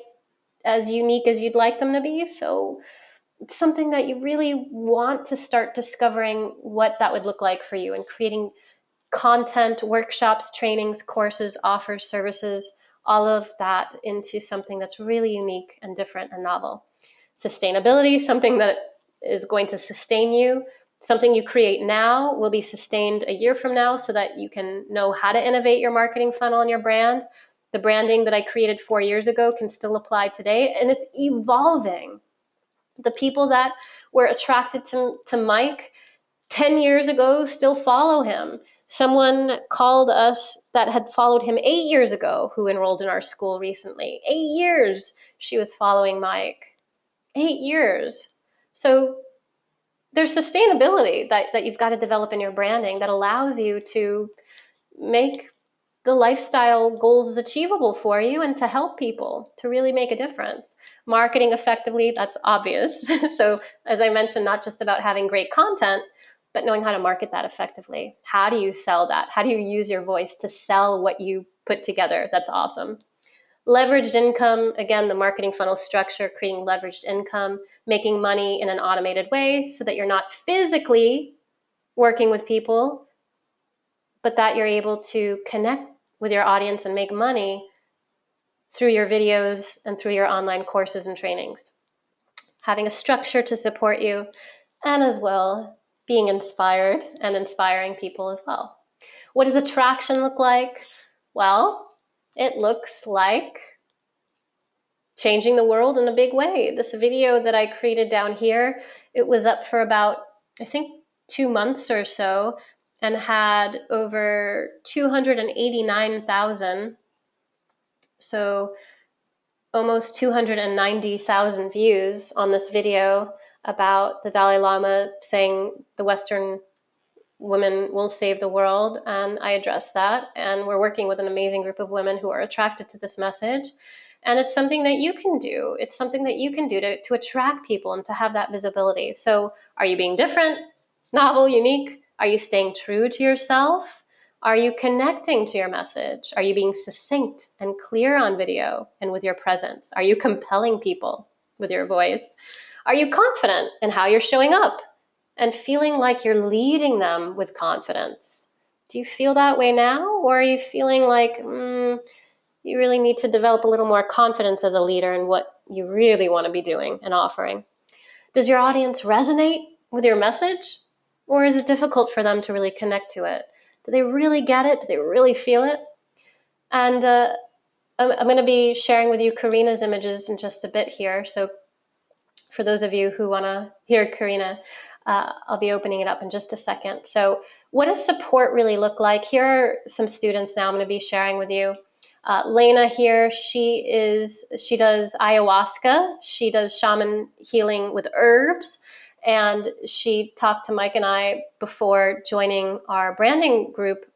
as unique as you'd like them to be. So it's something that you really want to start discovering what that would look like for you, and creating content, workshops, trainings, courses, offers, services, all of that into something that's really unique and different and novel. Sustainability, something that is going to sustain you. Something you create now will be sustained a year from now so that you can know how to innovate your marketing funnel and your brand. The branding that I created 4 years ago can still apply today, and it's evolving. The people that were attracted to Mike 10 years ago still follow him. Someone called us that had followed him 8 years ago who enrolled in our school recently. 8 years she was following Mike. 8 years. So there's sustainability that you've got to develop in your branding that allows you to make the lifestyle goals achievable for you and to help people to really make a difference. Marketing effectively, that's obvious. So as I mentioned, not just about having great content, but knowing how to market that effectively. How do you sell that? How do you use your voice to sell what you put together? That's awesome. Leveraged income, again, the marketing funnel structure, creating leveraged income, making money in an automated way so that you're not physically working with people, but that you're able to connect with your audience and make money through your videos and through your online courses and trainings. Having a structure to support you, and as well, being inspired and inspiring people as well. What does attraction look like? Well, it looks like changing the world in a big way. This video that I created down here, it was up for about, I think, 2 months or so, and had over 289,000, so almost 290,000 views on this video about the Dalai Lama saying the Western women will save the world, and I address that, and we're working with an amazing group of women who are attracted to this message, and it's something that you can do. It's something that you can do to attract people and to have that visibility. So are you being different, novel, unique? Are you staying true to yourself? Are you connecting to your message? Are you being succinct and clear on video and with your presence? Are you compelling people with your voice? Are you confident in how you're showing up and feeling like you're leading them with confidence? Do you feel that way now? Or are you feeling like you really need to develop a little more confidence as a leader in what you really want to be doing and offering? Does your audience resonate with your message? Or is it difficult for them to really connect to it? Do they really get it? Do they really feel it? And I'm going to be sharing with you Karina's images in just a bit here. So for those of you who want to hear Karina, I'll be opening it up in just a second. So what does support really look like? Here are some students now I'm going to be sharing with you. Lena here, she does ayahuasca. She does shaman healing with herbs. And she talked to Mike and I before joining our branding group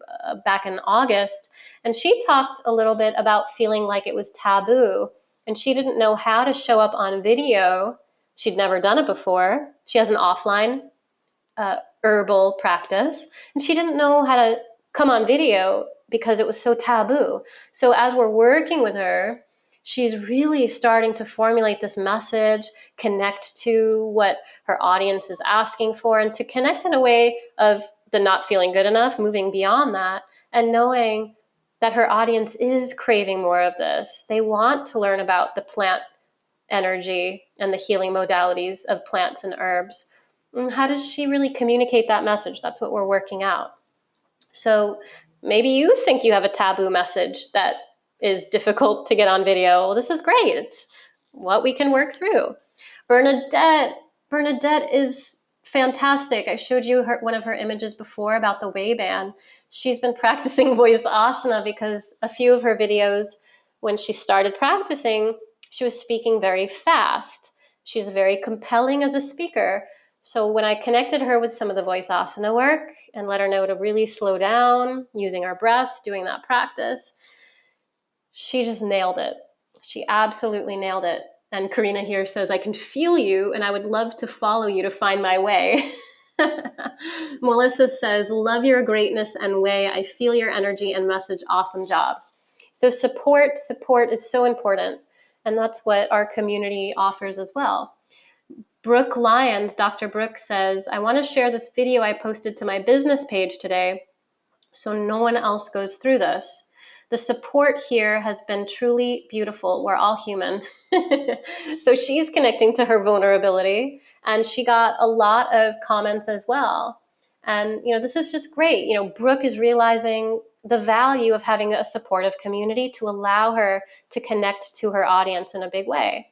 back in August. And she talked a little bit about feeling like it was taboo. And she didn't know how to show up on video. She'd never done it before. She has an offline herbal practice. And she didn't know how to come on video because it was so taboo. So as we're working with her, she's really starting to formulate this message, connect to what her audience is asking for, and to connect in a way of the not feeling good enough, moving beyond that, and knowing that her audience is craving more of this. They want to learn about the plant energy and the healing modalities of plants and herbs. And how does she really communicate that message? That's what we're working out. So maybe you think you have a taboo message that is difficult to get on video. Well, this is great. It's what we can work through. Bernadette is fantastic. I showed you one of her images before about the waistband. She's been practicing voice asana because a few of her videos, when she started practicing, she was speaking very fast. She's very compelling as a speaker. So when I connected her with some of the voice asana work and let her know to really slow down, using our breath, doing that practice, she just nailed it. She absolutely nailed it. And Karina here says, I can feel you and I would love to follow you to find my way. Melissa says, love your greatness and way. I feel your energy and message. Awesome job. So support is so important. And that's what our community offers as well. Brooke Lyons, Dr. Brooke says, I want to share this video I posted to my business page today so no one else goes through this. the support here has been truly beautiful. We're all human. So she's connecting to her vulnerability, and she got a lot of comments as well. And, this is just great. Brooke is realizing the value of having a supportive community to allow her to connect to her audience in a big way.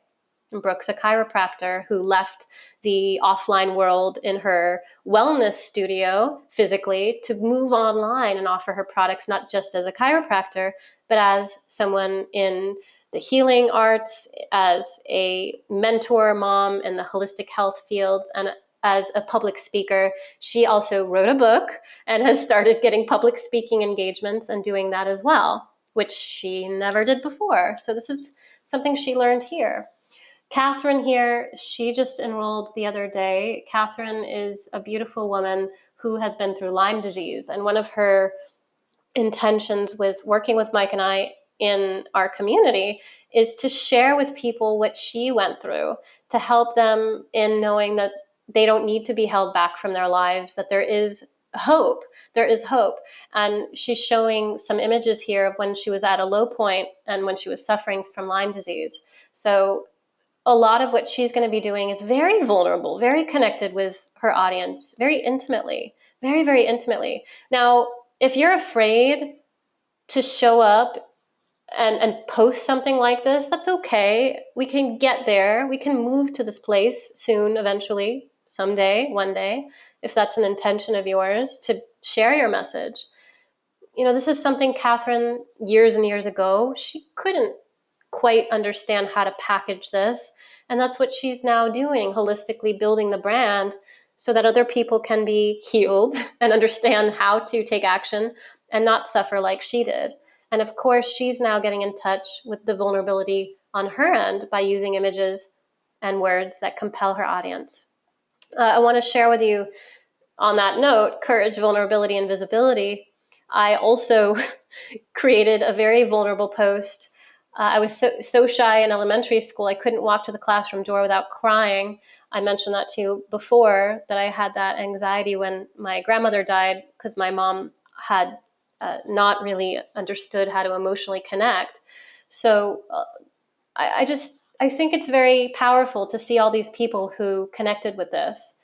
And Brooke's a chiropractor who left the offline world in her wellness studio physically to move online and offer her products not just as a chiropractor, but as someone in the healing arts, as a mentor, mom in the holistic health fields, and as a public speaker. She also wrote a book and has started getting public speaking engagements and doing that as well, which she never did before. So this is something she learned here. Catherine here, she just enrolled the other day. Catherine is a beautiful woman who has been through Lyme disease, and one of her intentions with working with Mike and I in our community is to share with people what she went through, to help them in knowing that they don't need to be held back from their lives, that there is hope. There is hope. And she's showing some images here of when she was at a low point and when she was suffering from Lyme disease. So a lot of what she's going to be doing is very vulnerable, very connected with her audience, very intimately, very, very intimately. Now, if you're afraid to show up and post something like this, that's okay. We can get there. We can move to this place soon, eventually, someday, one day, if that's an intention of yours, to share your message. This is something Catherine, years and years ago, she couldn't quite understand how to package this. And that's what she's now doing, holistically building the brand so that other people can be healed and understand how to take action and not suffer like she did. And of course, she's now getting in touch with the vulnerability on her end by using images and words that compel her audience. I want to share with you on that note, courage, vulnerability, and visibility. I also created a very vulnerable post. I was so shy in elementary school, I couldn't walk to the classroom door without crying. I mentioned that to you before, that I had that anxiety when my grandmother died because my mom had not really understood how to emotionally connect. So I think it's very powerful to see all these people who connected with this.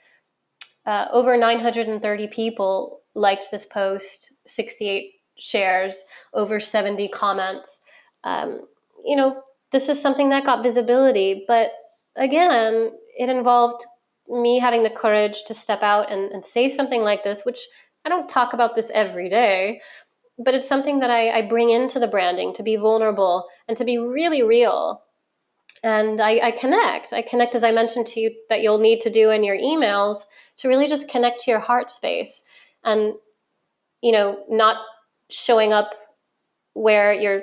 Over 930 people liked this post, 68 shares, over 70 comments. This is something that got visibility, but again, it involved me having the courage to step out and say something like this, which I don't talk about this every day, but it's something that I bring into the branding, to be vulnerable and to be really real. And I connect, as I mentioned to you, that you'll need to do in your emails, to really just connect to your heart space and, not showing up where you're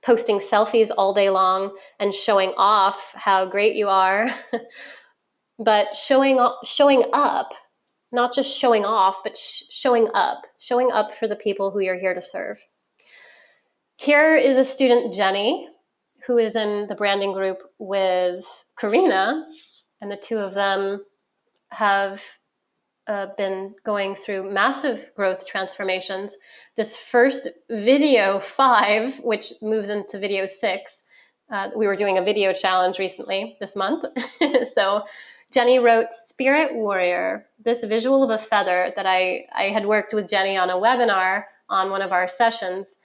posting selfies all day long and showing off how great you are, but showing up, not just showing off, but showing up for the people who you're here to serve. Here is a student, Jenny, who is in the branding group with Karina, and the two of them have been going through massive growth transformations. This first video 5, which moves into video 6, we were doing a video challenge recently this month. So Jenny wrote Spirit Warrior, this visual of a feather that I had worked with Jenny on a webinar on one of our sessions,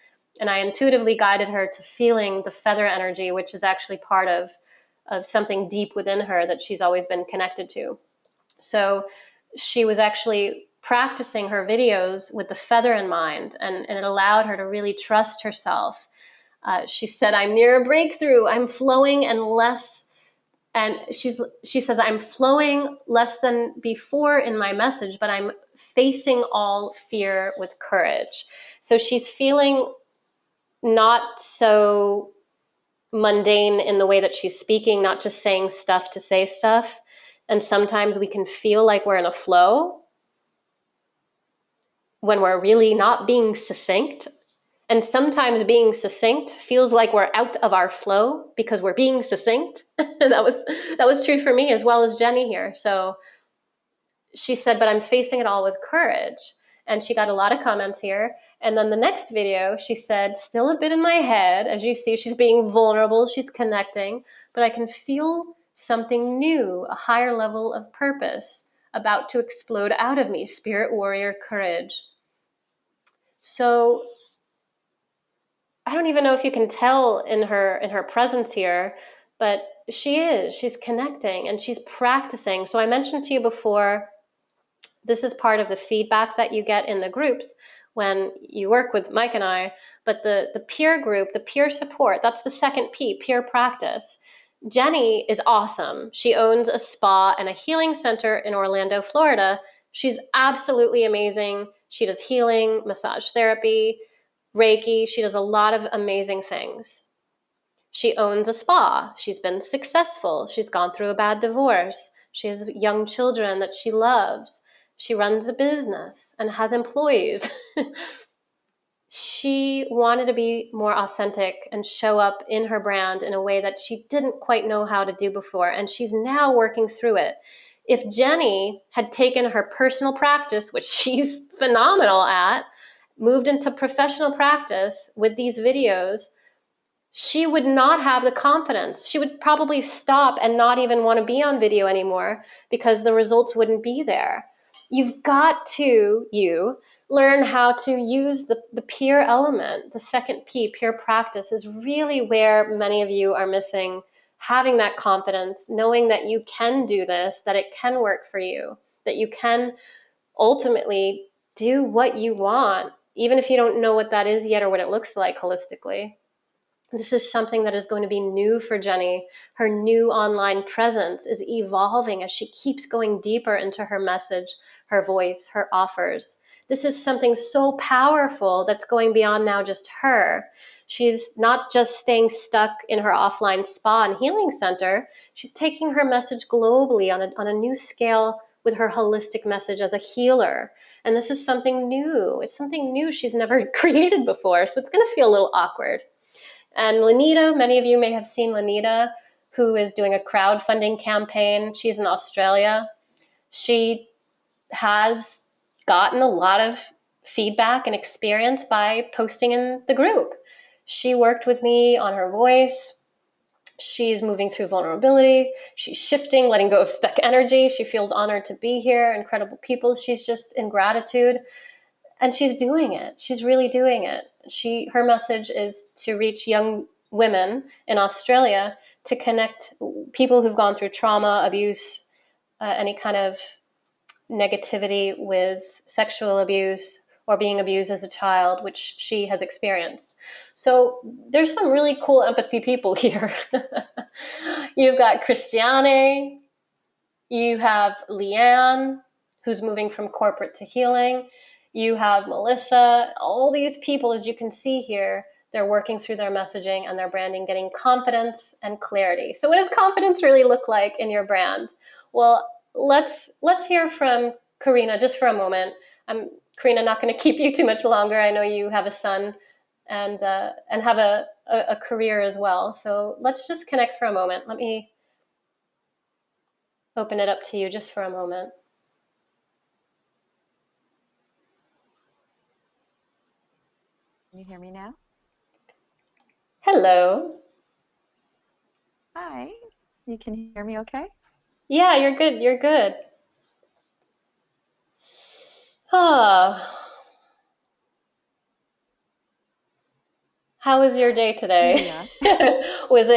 and I intuitively guided her to feeling the feather energy, which is actually part of something deep within her that she's always been connected to. So she was actually practicing her videos with the feather in mind, and it allowed her to really trust herself. She said, I'm near a breakthrough. I'm flowing and less, and she says, I'm flowing less than before in my message, but I'm facing all fear with courage. So she's feeling not so mundane in the way that she's speaking, not just saying stuff to say stuff. And sometimes we can feel like we're in a flow when we're really not being succinct. And sometimes being succinct feels like we're out of our flow because we're being succinct. And that was true for me as well as Jenny here. So she said, but I'm facing it all with courage. And she got a lot of comments here. And then the next video, she said, still a bit in my head. As you see, she's being vulnerable, she's connecting, but I can feel something new, a higher level of purpose about to explode out of me, spirit warrior courage. So I don't even know if you can tell in her presence here, but she's connecting and she's practicing. So I mentioned to you before, this is part of the feedback that you get in the groups when you work with Mike and I, but the peer group, the peer support, that's the second P, peer practice. Jenny is awesome. She owns a spa and a healing center in Orlando, Florida. She's absolutely amazing. She does healing, massage therapy, Reiki. She does a lot of amazing things. She owns a spa. She's been successful. She's gone through a bad divorce. She has young children that she loves. She runs a business and has employees. She wanted to be more authentic and show up in her brand in a way that she didn't quite know how to do before, and she's now working through it. If Jenny had taken her personal practice, which she's phenomenal at, moved into professional practice with these videos, she would not have the confidence. She would probably stop and not even want to be on video anymore because the results wouldn't be there. You've got to, learn how to use the peer element. The second P, peer practice, is really where many of you are missing having that confidence, knowing that you can do this, that it can work for you, that you can ultimately do what you want, even if you don't know what that is yet or what it looks like holistically. This is something that is going to be new for Jenny. Her new online presence is evolving as she keeps going deeper into her message, her voice, her offers. This is something so powerful that's going beyond now just her. She's not just staying stuck in her offline spa and healing center. She's taking her message globally on a new scale with her holistic message as a healer. And this is something new. It's something new she's never created before, so it's going to feel a little awkward. And Lanita, many of you may have seen Lanita, who is doing a crowdfunding campaign. She's in Australia. She has gotten a lot of feedback and experience by posting in the group. She worked with me on her voice. She's moving through vulnerability. She's shifting, letting go of stuck energy. She feels honored to be here. Incredible people. She's just in gratitude. And she's doing it. She's really doing it. Her message is to reach young women in Australia to connect people who've gone through trauma, abuse, any kind of negativity with sexual abuse or being abused as a child, which she has experienced. So there's some really cool empathy people here. You've got Christiane, you have Leanne, who's moving from corporate to healing. You have Melissa, all these people, as you can see here, they're working through their messaging and their branding, getting confidence and clarity. So what does confidence really look like in your brand? Well, let's hear from Karina just for a moment. I'm Karina, not going to keep you too much longer. I know you have a son and have a career as well. So let's just connect for a moment. Let me open it up to you just for a moment. Can you hear me now? Hello. Hi. You can hear me okay? Yeah, you're good. You're good. Oh. How was your day Here today? we are. Was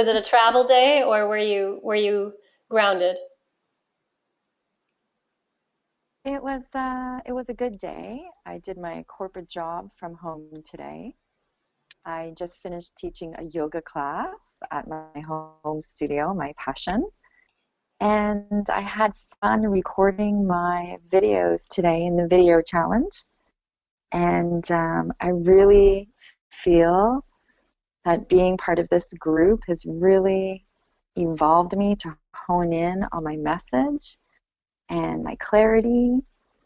it a travel day or were you grounded? It was a good day. I did my corporate job from home today. I just finished teaching a yoga class at my home studio, my passion. And I had fun recording my videos today in the video challenge. And I really feel that being part of this group has really evolved me to hone in on my message and my clarity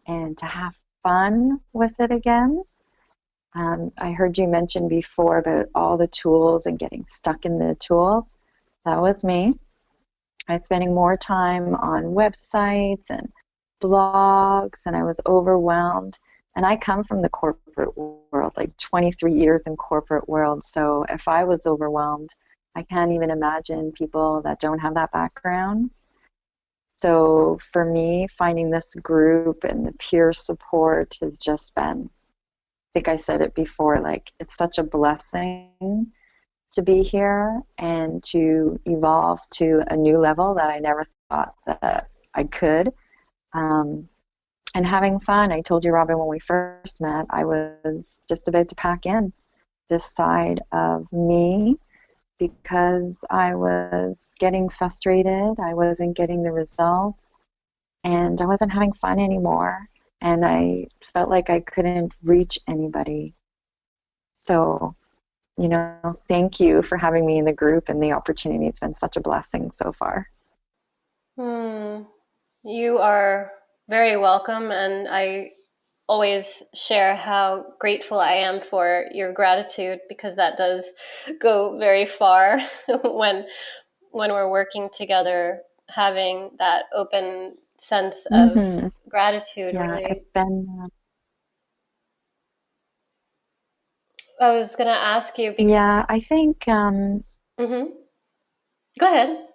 and to have fun with it again. I heard you mention before about all the tools and getting stuck in the tools. That was me. I was spending more time on websites and blogs, and I was overwhelmed And I come from the corporate world, like 23 years in corporate world. So if I was overwhelmed, I can't even imagine people that don't have that background. So for me, finding this group and the peer support has just been, I think I said it before, like it's such a blessing to be here and to evolve to a new level that I never thought that I could. Um, and having fun. I told you, Robyn, when we first met, I was just about to pack in this side of me because I was getting frustrated. I wasn't getting the results and I wasn't having fun anymore. And I felt like I couldn't reach anybody. So, thank you for having me in the group and the opportunity. It's been such a blessing so far. Hmm. You are very welcome, and I always share how grateful I am for your gratitude because that does go very far when we're working together, having that open sense of Hmm. gratitude Yeah, really. it's been, I was gonna ask you yeah, because I think, hmm go ahead.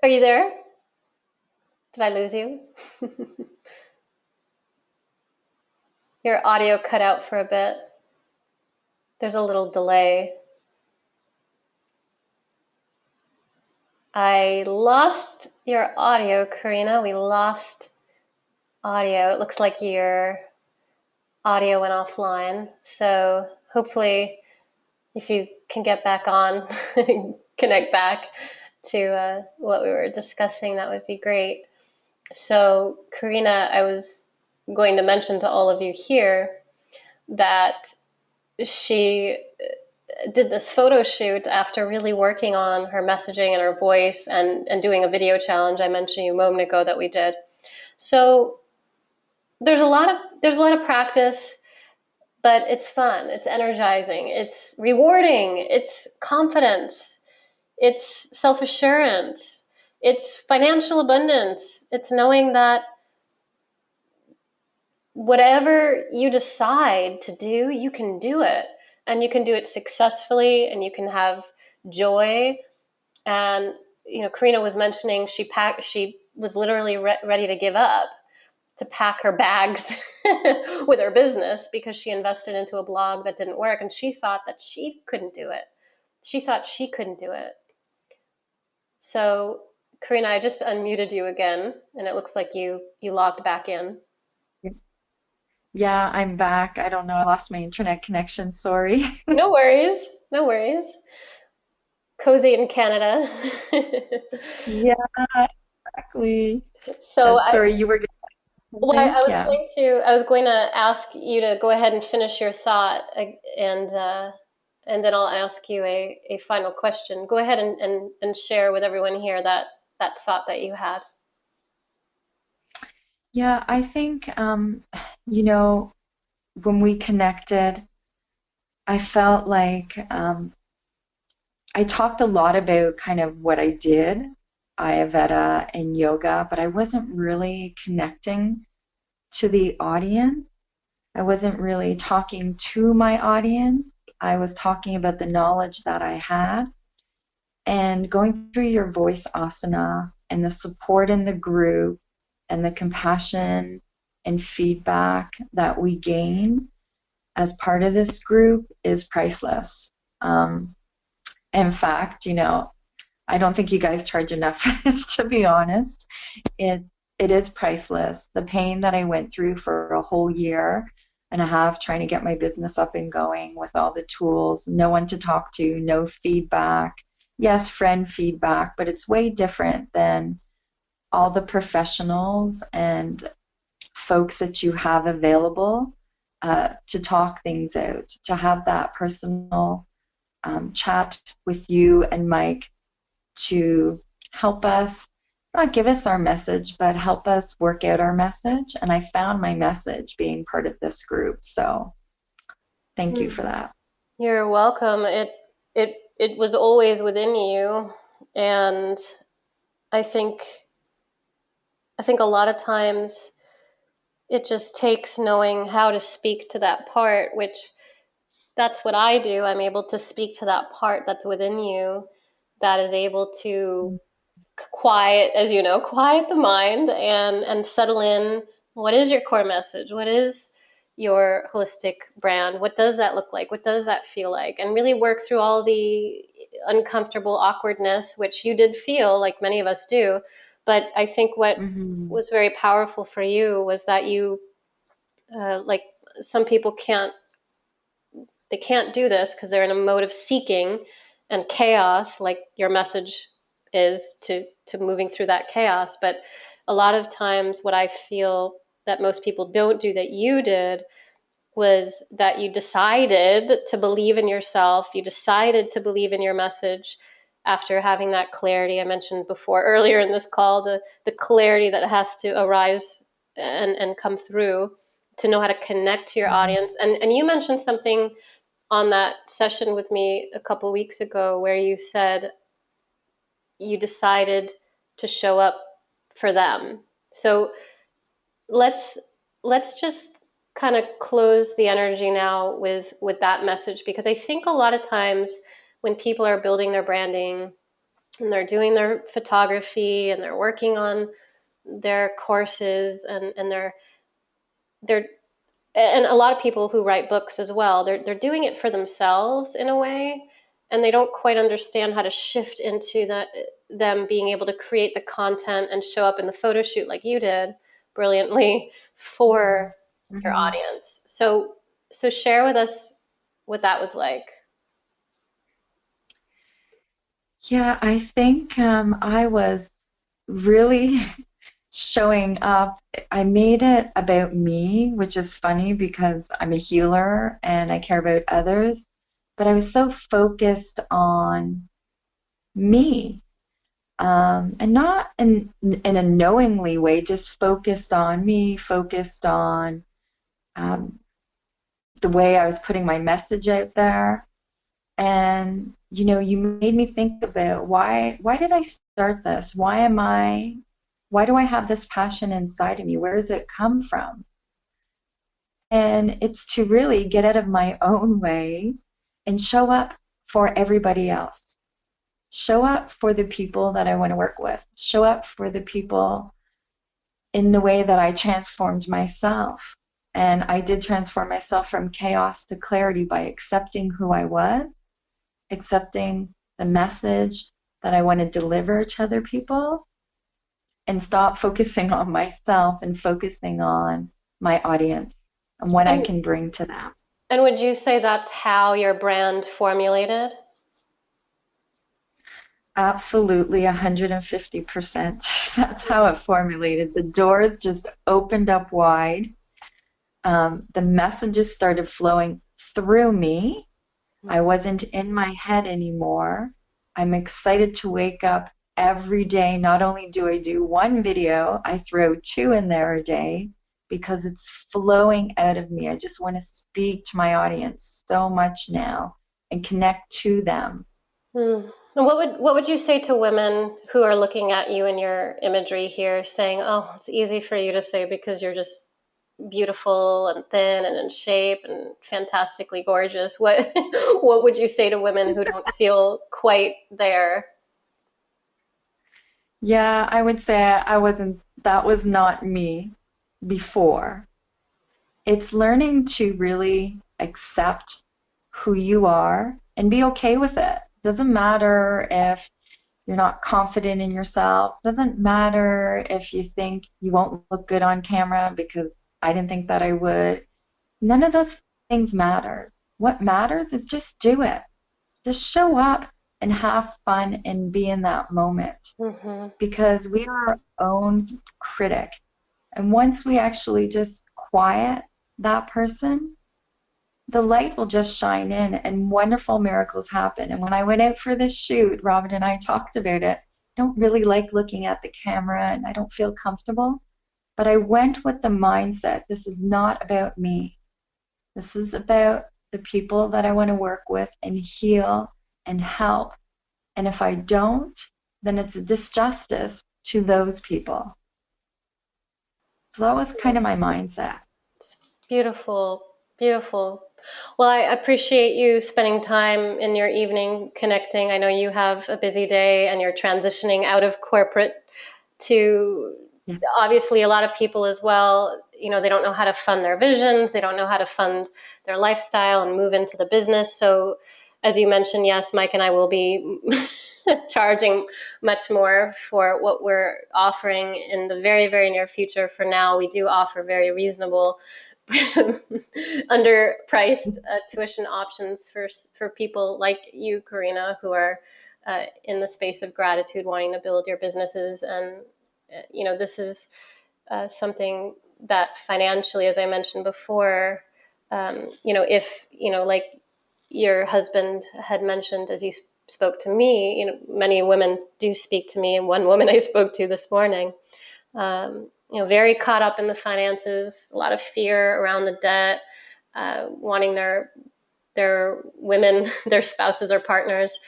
Are you there? Did I lose you? Your audio cut out for a bit. There's a little delay. I lost your audio, Karina. We lost audio. It looks like your audio went offline. So hopefully, if you can get back on, connect back to what we were discussing, that would be great. So, Karina, I was going to mention to all of you here that she did this photo shoot after really working on her messaging and her voice and doing a video challenge I mentioned to you a moment ago that we did. So there's a lot of practice, but it's fun, it's energizing, it's rewarding, it's confidence, it's self-assurance, it's financial abundance, it's knowing that whatever you decide to do, you can do it. And you can do it successfully and you can have joy. And, Karina was mentioning she was literally ready to give up, to pack her bags with her business because she invested into a blog that didn't work. And she thought that she couldn't do it. She thought she couldn't do it. So, Karina, I just unmuted you again, and it looks like you logged back in. yeah, I'm back. I don't know. I lost my internet connection. Sorry. No worries. No worries. Cozy in Canada. Yeah, exactly. So Sorry, you were getting something? Yeah. I was going to ask you to go ahead and finish your thought, and then I'll ask you a final question. Go ahead and share with everyone here that thought that you had. Yeah, I think, you know, when we connected, I felt like I talked a lot about kind of what I did, Ayurveda and yoga, but I wasn't really connecting to the audience. I wasn't really talking to my audience. I was talking about the knowledge that I had and going through your voice asana and the support in the group and the compassion and feedback that we gain as part of this group is priceless. Um, in fact, I don't think you guys charge enough for this, to be honest. It is priceless. The pain that I went through for a whole year and a half trying to get my business up and going with all the tools, no one to talk to, no feedback. Yes, friend feedback, but it's way different than all the professionals and folks that you have available to talk things out, to have that personal chat with you and Mike to help us not give us our message, but help us work out our message. And I found my message being part of this group. So thank you for that. You're welcome. it was always within you, and I think I think a lot of times it just takes knowing how to speak to that part, which that's what I do. I'm able to speak to that part that's within you that is able to quiet, as you know, quiet the mind and settle in. What is your core message? What is your holistic brand? What does that look like? What does that feel like? And really work through all the uncomfortable awkwardness, which you did feel, like many of us do. But I think what Mm-hmm. was very powerful for you was that you, like some people can't do this because they're in a mode of seeking and chaos, like your message is to moving through that chaos. But a lot of times, what I feel that most people don't do that you did was that you decided to believe in yourself. You decided to believe in your message after having that clarity I mentioned before earlier in this call, the clarity that has to arise and come through to know how to connect to your audience. And you mentioned something on that session with me a couple weeks ago where you said you decided to show up for them. So let's let's just kind of close the energy now with that message, because I think a lot of times when people are building their branding and they're doing their photography and they're working on their courses and they're and a lot of people who write books as well, they're doing it for themselves in a way, and they don't quite understand how to shift into them being able to create the content and show up in the photo shoot like you did brilliantly for your Mm-hmm. audience. So share with us what that was like. Yeah, I think I was really showing up. I made it about me, which is funny because I'm a healer and I care about others. But I was so focused on me, and not in a knowingly way, just focused on me, focused on um, the way I was putting my message out there. And you made me think about why did I start this? Why do I have this passion inside of me? Where does it come from? And it's to really get out of my own way and show up for everybody else. Show up for the people that I want to work with. Show up for the people in the way that I transformed myself. And I did transform myself from chaos to clarity by accepting who I was, accepting the message that I want to deliver to other people, and stop focusing on myself and focusing on my audience and what I And can bring to them. and would you say that's how your brand formulated? Absolutely, 150%. That's how it formulated. The doors just opened up wide. The messages started flowing through me. I wasn't in my head anymore. I'm excited to wake up every day. Not only do I do one video, I throw two in there a day because it's flowing out of me. I just want to speak to my audience so much now and connect to them. Hmm. And what would you say to women who are looking at you and your imagery here, saying, "Oh, it's easy for you to say because you're just beautiful and thin and in shape and fantastically gorgeous." What what would you say to women who don't feel quite there? Yeah, I would say I wasn't, that was not me before. It's learning to really accept who you are and be okay with it. Doesn't matter if you're not confident in yourself. Doesn't matter if you think you won't look good on camera, because I didn't think that I would. None of those things matter. What matters is just do it. Just show up and have fun and be in that moment, Hmm. because we are our own critic. And once we actually just quiet that person, the light will just shine in and wonderful miracles happen. And when I went out for this shoot, Robin and I talked about it. I don't really like looking at the camera and I don't feel comfortable, but I went with the mindset, this is not about me. This is about the people that I want to work with and heal and help. And if I don't, then it's a disjustice to those people. So that was kind of my mindset. It's beautiful, beautiful. Well, I appreciate you spending time in your evening connecting. I know you have a busy day and you're transitioning out of corporate to Yeah. obviously a lot of people as well. You know, they don't know how to fund their visions, they don't know how to fund their lifestyle and move into the business. So, as you mentioned, yes, Mike and I will be charging much more for what we're offering in the very, very near future. For now, we do offer very reasonable, underpriced tuition options for people like you, Karina, who are in the space of gratitude, wanting to build your businesses. And you know, this is something that financially, as I mentioned before, you know, if you know, like your husband had mentioned as you spoke to me, you know, many women do speak to me, and one woman I spoke to this morning, you know, very caught up in the finances, a lot of fear around the debt, wanting their women, their spouses or partners,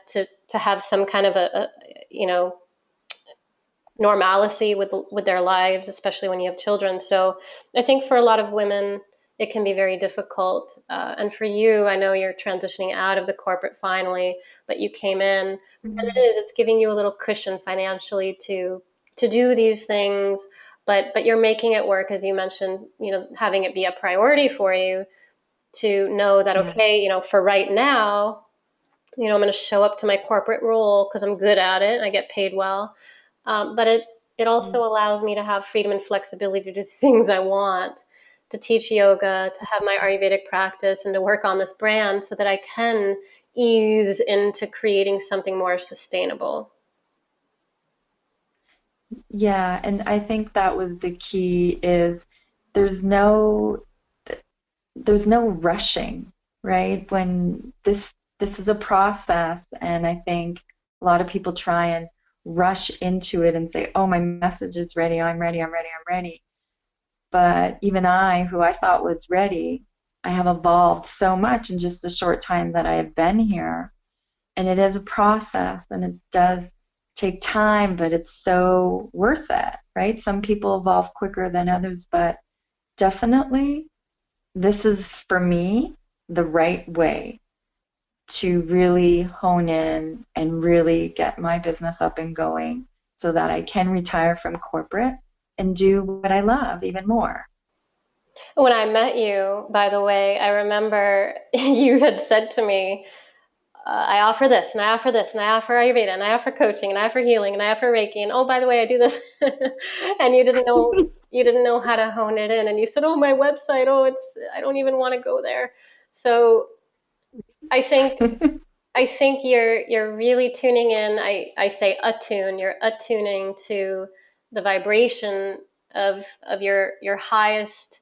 to have some kind of a you know, normalcy with their lives, especially when you have children. So I think for a lot of women, it can be very difficult. And for you, I know you're transitioning out of the corporate finally, but you came in, and Mhm. it's giving you a little cushion financially to do these things. But you're making it work, as you mentioned, you know, having it be a priority for you to know that, Yeah. okay, you know, for right now, you know, I'm going to show up to my corporate role because I'm good at it. I get paid well. But it also Mm. allows me to have freedom and flexibility to do things I want, to teach yoga, to have my Ayurvedic practice, and to work on this brand so that I can ease into creating something more sustainable. Yeah, and I think that was the key is there's no there's no rushing, right? When this is a process, and I think a lot of people try and rush into it and say, "Oh, my message is ready. I'm ready. I'm ready. I'm ready." But even I, who I thought was ready, I have evolved so much in just the short time that I have been here. And it is a process and it does take time, but it's so worth it, right? Some people evolve quicker than others, but definitely this is for me the right way to really hone in and really get my business up and going so that I can retire from corporate and do what I love even more. When I met you, by the way, I remember you had said to me, I offer this, and I offer this, and I offer Ayurveda, and I offer coaching, and I offer healing, and I offer Reiki, and oh, by the way, I do this. And you didn't know how to hone it in, and you said, oh, my website, oh, it's I don't even want to go there. So I think I think you're really tuning in. I say attune. You're attuning to the vibration of your highest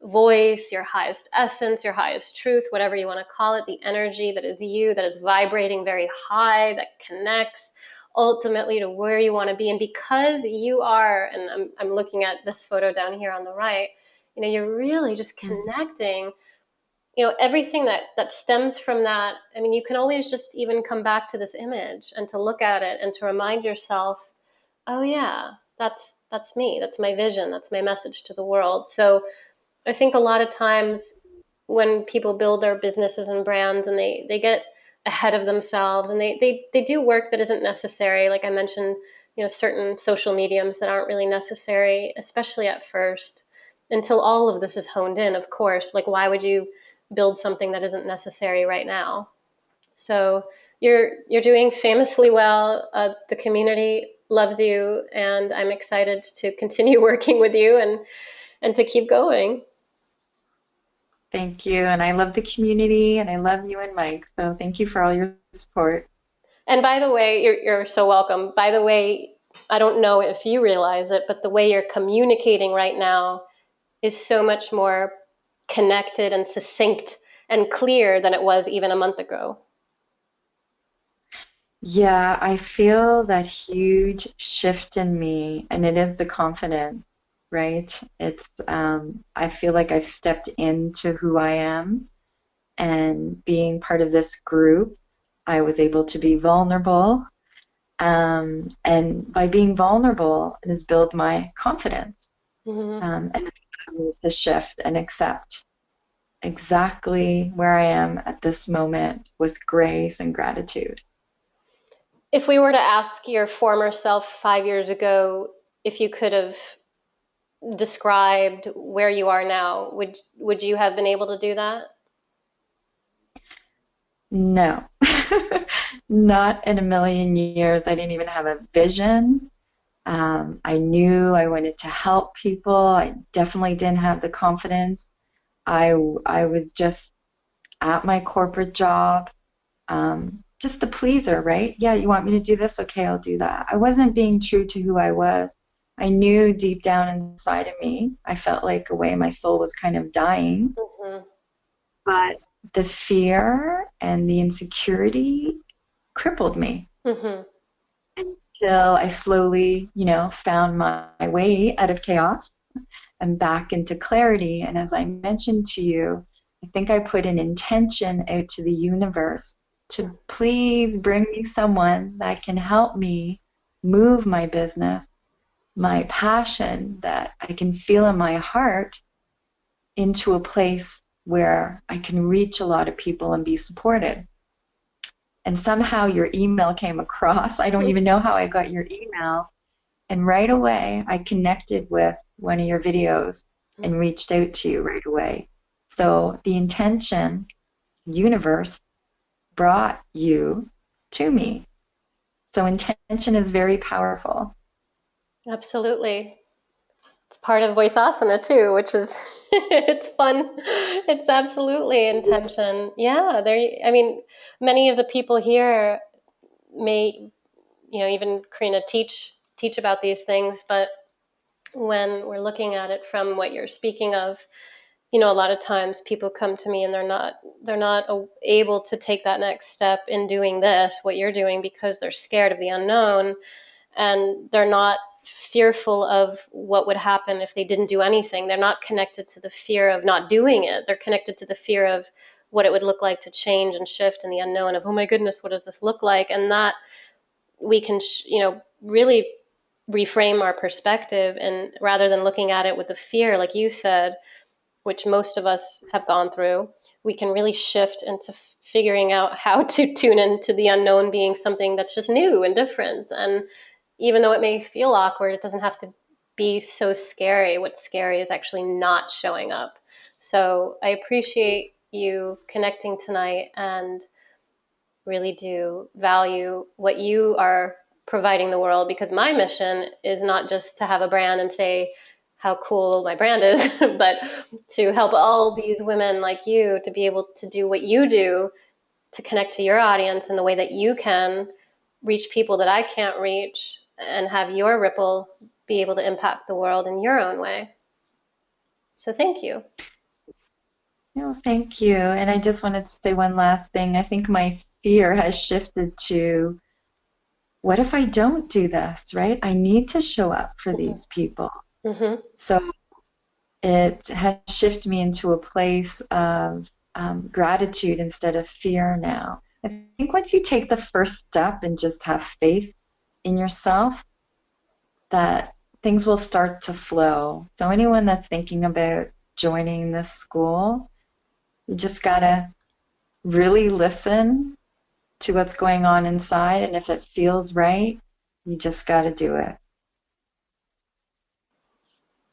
voice, your highest essence, your highest truth, whatever you want to call it, the energy that is you, that is vibrating very high, that connects ultimately to where you want to be. And because you are, and I'm looking at this photo down here on the right, you know, you're really just connecting, you know, everything that stems from that. I mean, you can always just even come back to this image and to look at it and to remind yourself, oh yeah, that's me, that's my vision, that's my message to the world. So I think a lot of times when people build their businesses and brands and they get ahead of themselves and they do work that isn't necessary, like I mentioned, you know, certain social mediums that aren't really necessary, especially at first, until all of this is honed in, of course. Like, why would you build something that isn't necessary right now? So you're doing famously well. The community loves you, and I'm excited to continue working with you and to keep going. Thank you. And I love the community and I love you and Mike. So thank you for all your support. And by the way, you're so welcome. By the way, I don't know if you realize it, but the way you're communicating right now is so much more connected and succinct and clear than it was even a month ago. Yeah, I feel that huge shift in me, and it is the confidence, right? I feel like I've stepped into who I am and being part of this group. I was able to be vulnerable. And by being vulnerable, it has built my confidence. Hmm. And it's allowed me to shift and accept exactly where I am at this moment with grace and gratitude. If we were to ask your former self 5 years ago if you could have described where you are now, would you have been able to do that? No, not in a million years. I didn't even have a vision. I knew I wanted to help people. I definitely didn't have the confidence. I was just at my corporate job, just a pleaser, right? Yeah, you want me to do this? Okay, I'll do that. I wasn't being true to who I was. I knew deep down inside of me, I felt like a way my soul was kind of dying, Hmm. but the fear and the insecurity crippled me Hmm. until I slowly, found my way out of chaos and back into clarity. And as I mentioned to you, I think I put an intention out to the universe to please bring me someone that can help me move my business, my passion that I can feel in my heart into a place where I can reach a lot of people and be supported. And somehow your email came across. I don't even know how I got your email. And right away, I connected with one of your videos and reached out to you right away. So the intention, universe, brought you to me. So intention is very powerful. Absolutely. It's part of voice asana too, which is it's fun. It's absolutely intention. Yeah, I mean, many of the people here may, even Karina teach about these things, but when we're looking at it from what you're speaking of, a lot of times people come to me and they're not able to take that next step in doing this, what you're doing, because they're scared of the unknown, and they're not fearful of what would happen if they didn't do anything. They're not connected to the fear of not doing it. They're connected to the fear of what it would look like to change and shift, and the unknown of, oh my goodness, what does this look like? And that we can, really reframe our perspective, and rather than looking at it with the fear, like you said, which most of us have gone through, we can really shift into figuring out how to tune into the unknown being something that's just new and different. And even though it may feel awkward, it doesn't have to be so scary. What's scary is actually not showing up. So I appreciate you connecting tonight, and really do value what you are providing the world, because my mission is not just to have a brand and say how cool my brand is, but to help all these women like you to be able to do what you do, to connect to your audience in the way that you can reach people that I can't reach, and have your ripple be able to impact the world in your own way. So thank you. No, thank you. And I just wanted to say one last thing. I think my fear has shifted to what if I don't do this, right? I need to show up for these people. Mm-hmm. So it has shifted me into a place of gratitude instead of fear now. I think once you take the first step and just have faith in yourself, that things will start to flow. So anyone that's thinking about joining this school, you just gotta really listen to what's going on inside, and if it feels right, you just gotta do it.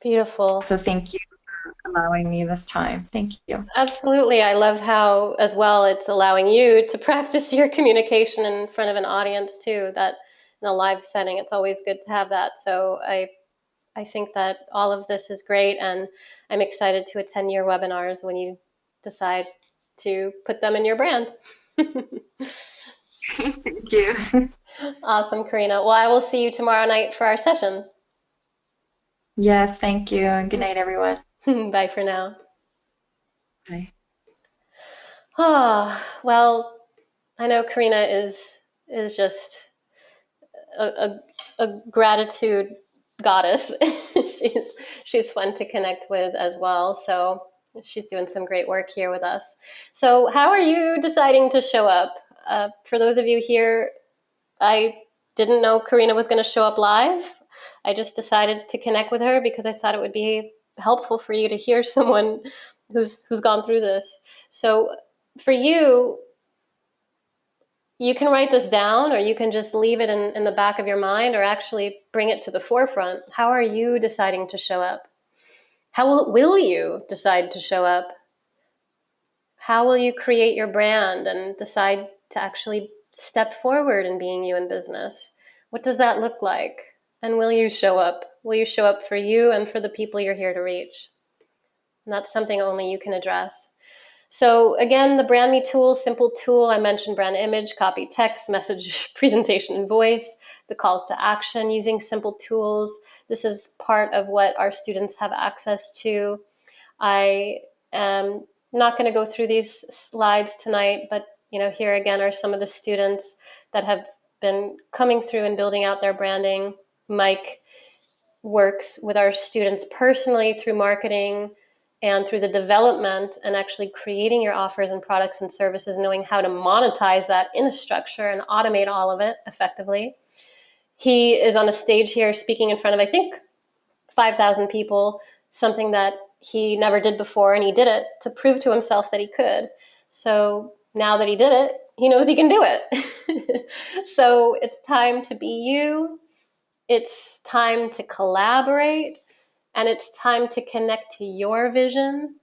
Beautiful. So thank you for allowing me this time. Thank you. Absolutely. I love how, as well, it's allowing you to practice your communication in front of an audience too. That in a live setting, it's always good to have that. So I think that all of this is great, and I'm excited to attend your webinars when you decide to put them in your brand. Thank you. Awesome, Karina. Well, I will see you tomorrow night for our session. Yes, thank you. And good night, everyone. Bye for now. Bye. Oh, well, I know Karina is just a, a gratitude goddess. she's she's fun to connect with as well. So she's doing some great work here with us. So how are you deciding to show up? For those of you here, I didn't know Karina was going to show up live. I just decided to connect with her because I thought it would be helpful for you to hear someone who's gone through this. So for you, you can write this down, or you can just leave it in the back of your mind, or actually bring it to the forefront. How are you deciding to show up? How will you decide to show up? How will you create your brand and decide to actually step forward in being you in business? What does that look like? And will you show up? Will you show up for you and for the people you're here to reach? And that's something only you can address. So again, the Brand Me tool, simple tool. I mentioned brand image, copy, text, message, presentation, and voice, the calls to action using simple tools. This is part of what our students have access to. I am not going to go through these slides tonight, but here again are some of the students that have been coming through and building out their branding. Mike works with our students personally through marketing and through the development and actually creating your offers and products and services, knowing how to monetize that in a structure and automate all of it effectively. He is on a stage here speaking in front of, I think, 5,000 people, something that he never did before, and he did it to prove to himself that he could. So now that he did it, he knows he can do it. So it's time to be you. It's time to collaborate, and it's time to connect to your vision.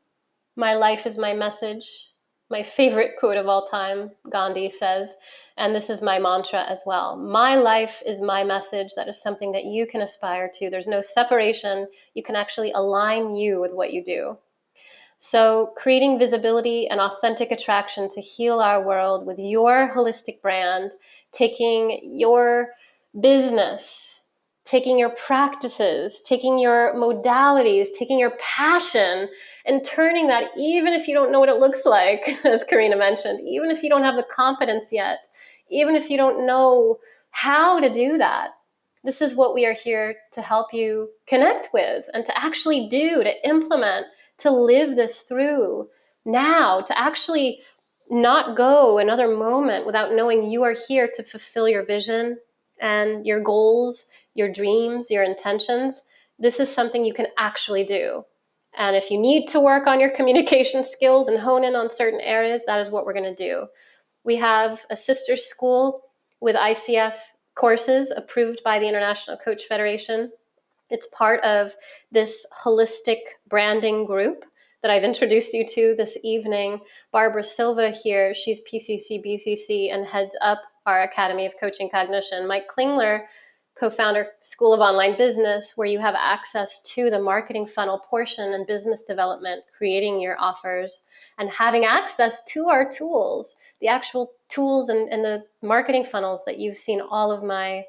My life is my message. My favorite quote of all time, Gandhi says, and this is my mantra as well. My life is my message. That is something that you can aspire to. There's no separation. You can actually align you with what you do. So creating visibility and authentic attraction to heal our world with your holistic brand, taking your business, taking your practices, taking your modalities, taking your passion, and turning that, even if you don't know what it looks like, as Karina mentioned, even if you don't have the confidence yet, even if you don't know how to do that, this is what we are here to help you connect with and to actually do, to implement, to live this through now, to actually not go another moment without knowing you are here to fulfill your vision and your goals, your dreams, your intentions. This is something you can actually do. And if you need to work on your communication skills and hone in on certain areas, that is what we're going to do. We have a sister school with ICF courses approved by the International Coach Federation. It's part of this holistic branding group that I've introduced you to this evening. Barbara Silva here, she's PCC, BCC, and heads up our Academy of Coaching Cognition. Mike Klingler, co-founder School of Online Business, where you have access to the marketing funnel portion and business development, creating your offers, and having access to our tools, the actual tools and the marketing funnels that you've seen all of my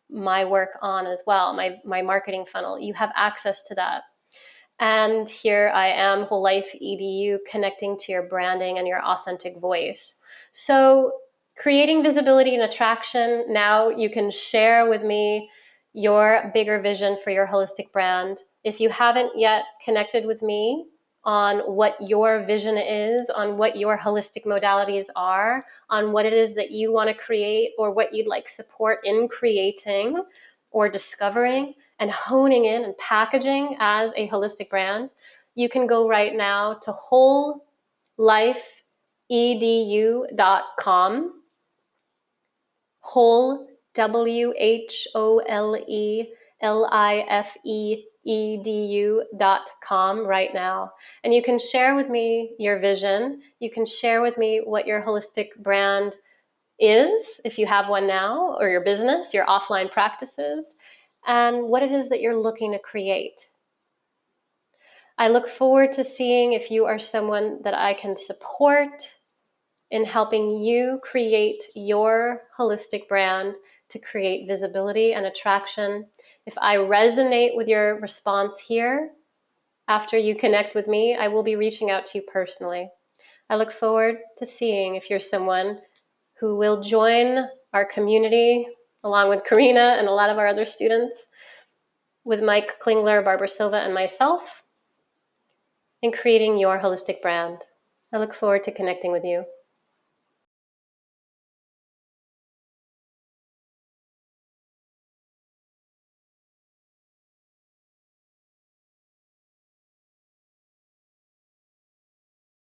work on as well, my marketing funnel. You have access to that. And here I am, Whole Life EDU, connecting to your branding and your authentic voice. So creating visibility and attraction, now you can share with me your bigger vision for your holistic brand. If you haven't yet connected with me on what your vision is, on what your holistic modalities are, on what it is that you want to create or what you'd like support in creating or discovering and honing in and packaging as a holistic brand, you can go right now to wholelifeedu.com, whole, WHOLELIFEEDU.com right now. And you can share with me your vision. You can share with me what your holistic brand is, if you have one now, or your business, your offline practices, and what it is that you're looking to create. I look forward to seeing if you are someone that I can support in helping you create your holistic brand to create visibility and attraction. If I resonate with your response here, after you connect with me, I will be reaching out to you personally. I look forward to seeing if you're someone who will join our community along with Karina and a lot of our other students, with Mike Klingler, Barbara Silva, and myself, in creating your holistic brand. I look forward to connecting with you.